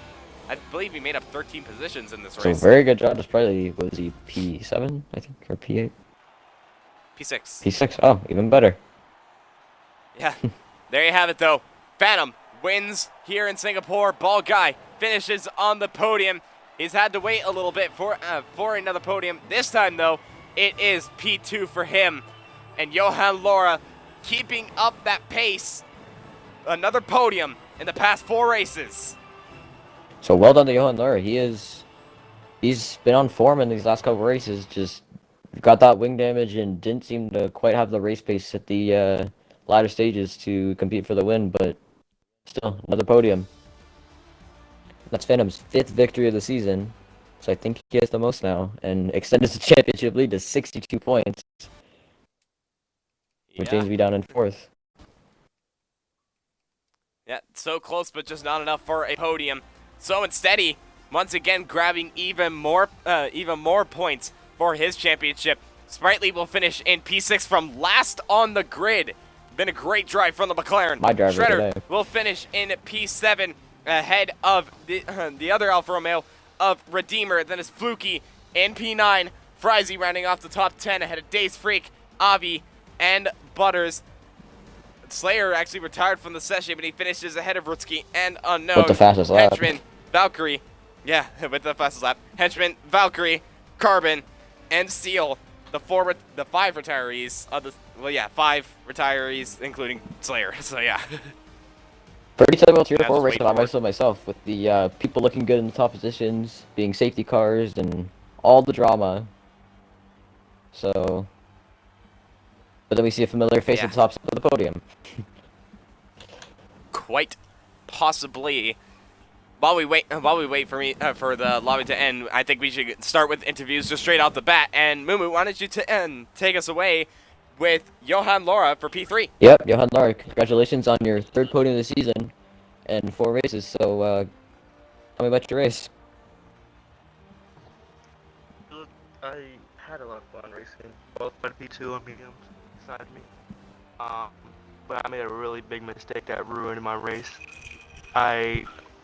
I believe he made up 13 positions in this So race. very good job to Sprightly. Was he P7, I think, or P8? P6. P6. Oh, even better. Yeah, there you have it though. Phantom wins here in Singapore. Ball Guy finishes on the podium. He's had to wait a little bit for another podium. This time though, it is P2 for him. And Johan Laura keeping up that pace. Another podium in the past 4 races. So well done to Johan Laura. He's been on form in these last couple races. Just got that wing damage and didn't seem to quite have the race pace at the latter stages to compete for the win. But still, another podium. That's Phantom's 5th victory of the season. So I think he has the most now and extended the championship lead to 62 points. With James B down in 4th. Yeah, so close, but just not enough for a podium. So instead, he once again grabbing even more points for his championship. Sprightly will finish in P6 from last on the grid. Been a great drive from the McLaren. My driver Shredder today. will finish in P7 ahead of the other Alfa Romeo of Redeemer. Then is Fluky in P9. Frizy rounding off the top 10 ahead of Days Freak, Avi, and Butters. Slayer actually retired from the session, but he finishes ahead of Rutski and Unknown. With the fastest lap. Henchman, Valkyrie. Yeah, with the fastest lap. Henchman, Valkyrie, Carbon, and Seal. The 5 retirees of the 5 retirees, including Slayer. So yeah. Pretty typical tier Yeah, 4 just race wait that I for it. myself myself, with the people looking good in the top positions, being safety cars, and all the drama. So, but then we see a familiar face at the top of the podium. Quite possibly. While we wait for the lobby to end, I think we should start with interviews just straight out the bat. And Mumu, why don't you take us away with Johan Laura for P3? Yep, Johan Laura, congratulations on your 3rd podium of the season and 4 races. So, tell me about your race. I had a lot of fun racing, both P2 and mediums beside me. But I made a really big mistake that ruined my race.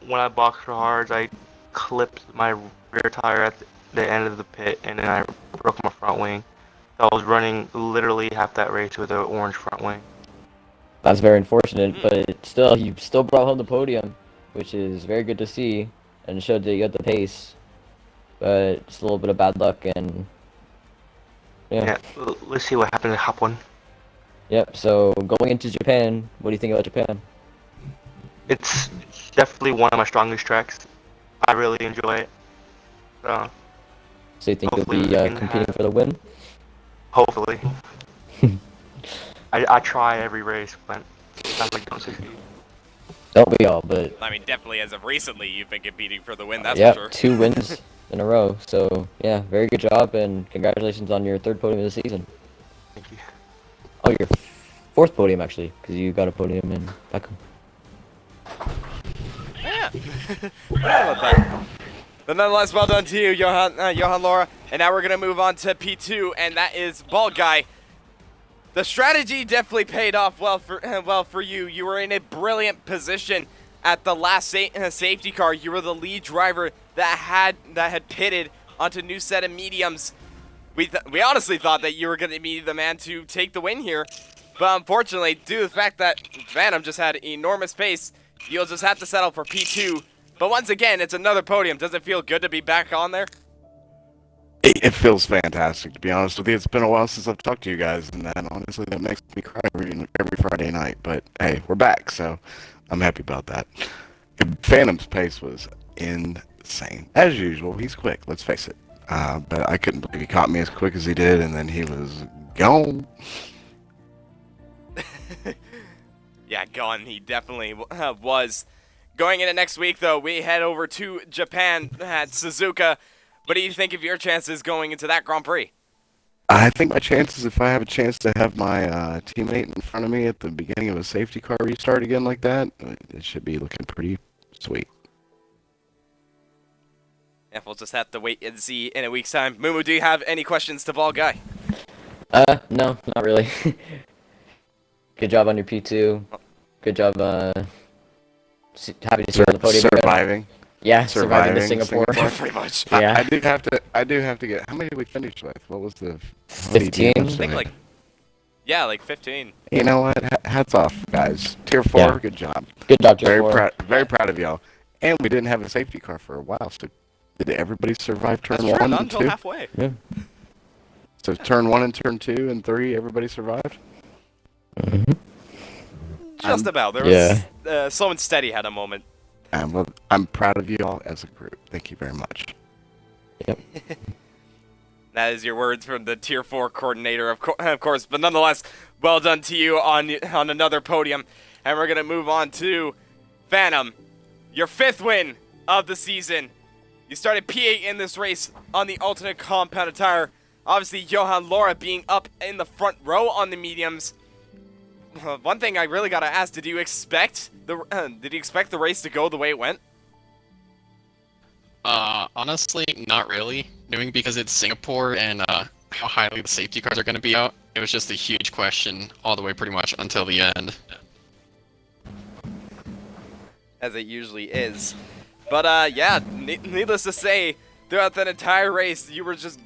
When I boxed for hards, I clipped my rear tire at the end of the pit, and then I broke my front wing. So I was running literally half that race with an orange front wing. That's very unfortunate, but still, you still brought home the podium, which is very good to see, and showed that you had the pace. But just a little bit of bad luck, and yeah. Let's see what happens at Hop 1. Yep, so going into Japan, what do you think about Japan? It's definitely one of my strongest tracks. I really enjoy it. So you think you'll hopefully be we can competing for the win? Hopefully. I try every race, but sometimes I don't succeed. Don't we all, but I mean, definitely as of recently, you've been competing for the win, that's yeah, for sure. 2 wins in a row. So yeah, very good job, and congratulations on your 3rd podium of the season. Thank you. Oh, your 4th podium actually, because you got a podium in Beckham. Yeah. Forgot about that. But nonetheless, well done to you, Johan Laura. And now we're going to move on to P2, and that is Bald Guy. The strategy definitely paid off well for you. You were in a brilliant position at the last safety car. You were the lead driver that had pitted onto new set of mediums. We honestly thought that you were going to be the man to take the win here. But unfortunately, due to the fact that Phantom just had enormous pace, you'll just have to settle for P2. But once again, it's another podium. Does it feel good to be back on there? It feels fantastic, to be honest with you. It's been a while since I've talked to you guys, and that honestly that makes me cry every Friday night. But hey, we're back, so I'm happy about that. Phantom's pace was insane, as usual. He's quick, let's face it. But I couldn't believe he caught me as quick as he did, and then he was gone. Yeah, gone. He definitely was. Going into next week, though, we head over to Japan at Suzuka. What do you think of your chances going into that Grand Prix? I think my chances, if I have a chance to have my teammate in front of me at the beginning of a safety car restart again like that, it should be looking pretty sweet. Yeah, we'll just have to wait and see in a week's time. Mumu, do you have any questions to Bald Guy? No, not really. Good job on your P2. Good job, happy to see you on the podium again. Surviving. Yeah, surviving to Singapore. Pretty much. Yeah. I do have to get, how many did we finish with? What was the... 15? I think like 15. You know what? Hats off, guys. Tier 4, Yeah. good job. Good job, Tier 4. Very proud of y'all. And we didn't have a safety car for a while, so did everybody survive turn That's true, 1 not and until 2? halfway. Yeah. So turn 1 and turn 2 and 3, everybody survived? Mm-hmm. Just about. There was Slow and Steady had a moment. I'm proud of you all as a group. Thank you very much. Yep. That is your words from the Tier 4 coordinator, of course. But nonetheless, well done to you on another podium. And we're going to move on to Phantom, your 5th win of the season. You started P8 in this race on the alternate compound tire. Obviously, Johan Laura being up in the front row on the mediums. One thing I really gotta ask: did you expect the race to go the way it went? Honestly, not really. Knowing because it's Singapore and how highly the safety cars are going to be out, it was just a huge question all the way pretty much until the end. As it usually is. But yeah, needless to say, throughout that entire race, you were just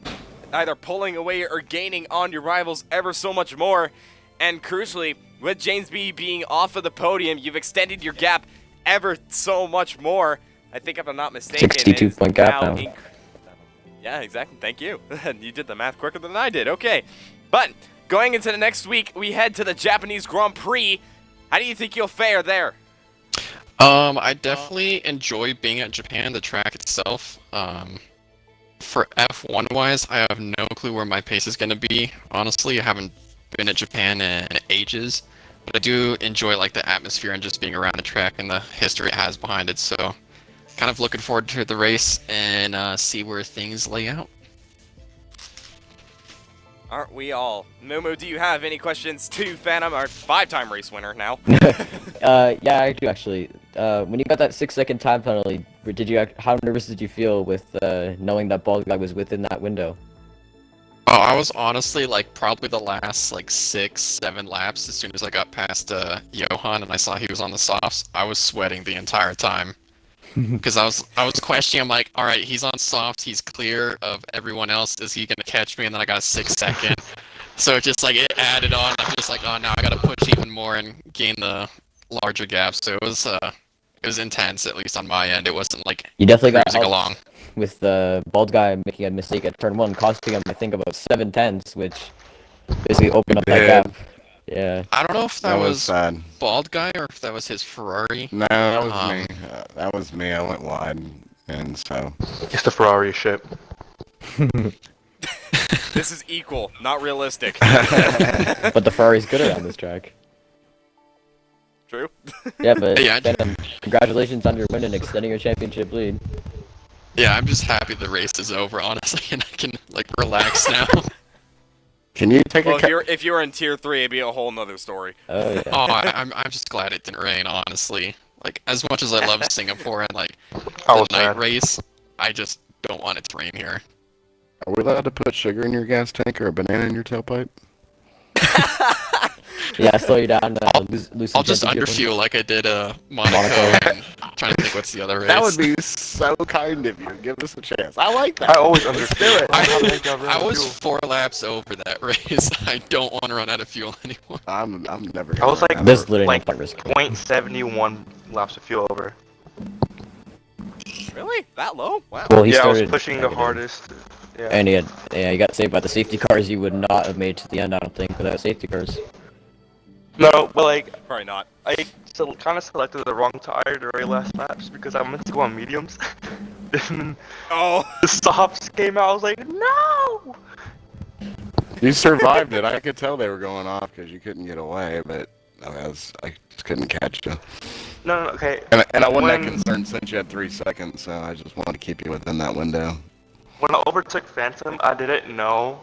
either pulling away or gaining on your rivals ever so much more. And crucially, with James B being off of the podium, you've extended your gap ever so much more. I think if I'm not mistaken, 62-point gap now. Yeah, exactly. Thank you. You did the math quicker than I did. Okay. But going into the next week, we head to the Japanese Grand Prix. How do you think you'll fare there? I definitely enjoy being at Japan, the track itself. For F1 wise, I have no clue where my pace is going to be. Honestly, I haven't been at Japan in ages, but I do enjoy like the atmosphere and just being around the track and the history it has behind it. So, kind of looking forward to the race and see where things lay out. Aren't we all? Momo, do you have any questions to Phantom, our 5-time race winner now? Yeah, I do actually. When you got that 6-second time penalty, how nervous did you feel with knowing that Bald Guy was within that window? Oh, I was honestly like probably the last like 6-7 laps. As soon as I got past Johan and I saw he was on the softs, I was sweating the entire time because I was questioning. I'm like, all right, he's on softs, he's clear of everyone else. Is he gonna catch me? And then I got a 6-second. So it's just like it added on. I'm just like, oh no, I gotta push even more and gain the larger gap. So it was intense, at least on my end. It wasn't like You definitely got cruising helped along. with the Bald Guy making a mistake at turn 1, costing him, I think, about 7/10, which basically opened up that did. gap. Yeah. I don't know if that was sad. Bald Guy or if that was his Ferrari. No, that was me. That was me. I went wide, and so. It's the Ferrari ship. This is equal, not realistic. But the Ferrari's good around this track. True. Yeah, but Yeah, Phantom, congratulations on your win and extending your championship lead. Yeah, I'm just happy the race is over, honestly, and I can like relax now. Can you take Well, a if you were in Tier 3, it'd be a whole nother story. Oh, yeah. Oh, I'm just glad it didn't rain, honestly. Like as much as I love Singapore and like I the was night mad. race, I just don't want it to rain here. Are we allowed to put sugar in your gas tank or a banana in your tailpipe? Yeah, slow you down. Loosen I'll just temperature. underfuel like I did Monaco and trying to think what's the other race. That would be so kind of you. Give us a chance. I like that. I always understand it. I was 4 laps over that race. I don't want to run out of fuel anymore. I'm never. I was like, There's literally like no point risk. 0.71 laps of fuel over. Really? That low? Wow. Well, he Yeah, I was started pushing the negative. hardest. Yeah. And he got saved by the safety cars. You would not have made to the end, I don't think, without safety cars. No, but like Probably not. I kind of selected the wrong tire the very last laps because I meant to go on mediums. Then Oh, the softs came out. I was like, no. You survived it. I could tell they were going off because you couldn't get away, but I just couldn't catch you. No, okay. And I wasn't that When- concerned since you had 3 seconds, so I just wanted to keep you within that window. When I overtook Phantom, I didn't know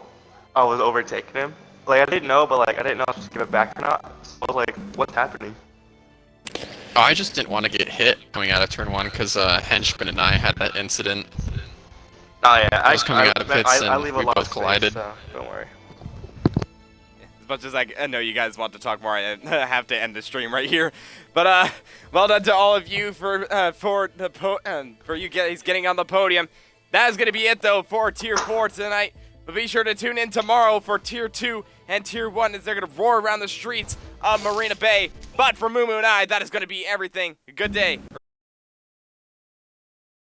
I was overtaking him. Like I didn't know, but like I didn't know if I was supposed to give it back or not. So I was like, what's happening? I just didn't want to get hit coming out of turn 1 because Henchman and I had that incident. Oh yeah, I was coming out of pits I and leave a we lot both of collided. space, so don't worry. as much as I know you guys want to talk more, I have to end the stream right here. But well done to all of you for you guys getting on the podium. That is going to be it though for Tier 4 tonight. But be sure to tune in tomorrow for Tier 2 and Tier 1 as they're going to roar around the streets of Marina Bay. But for Mumu and I, that is going to be everything. Good day.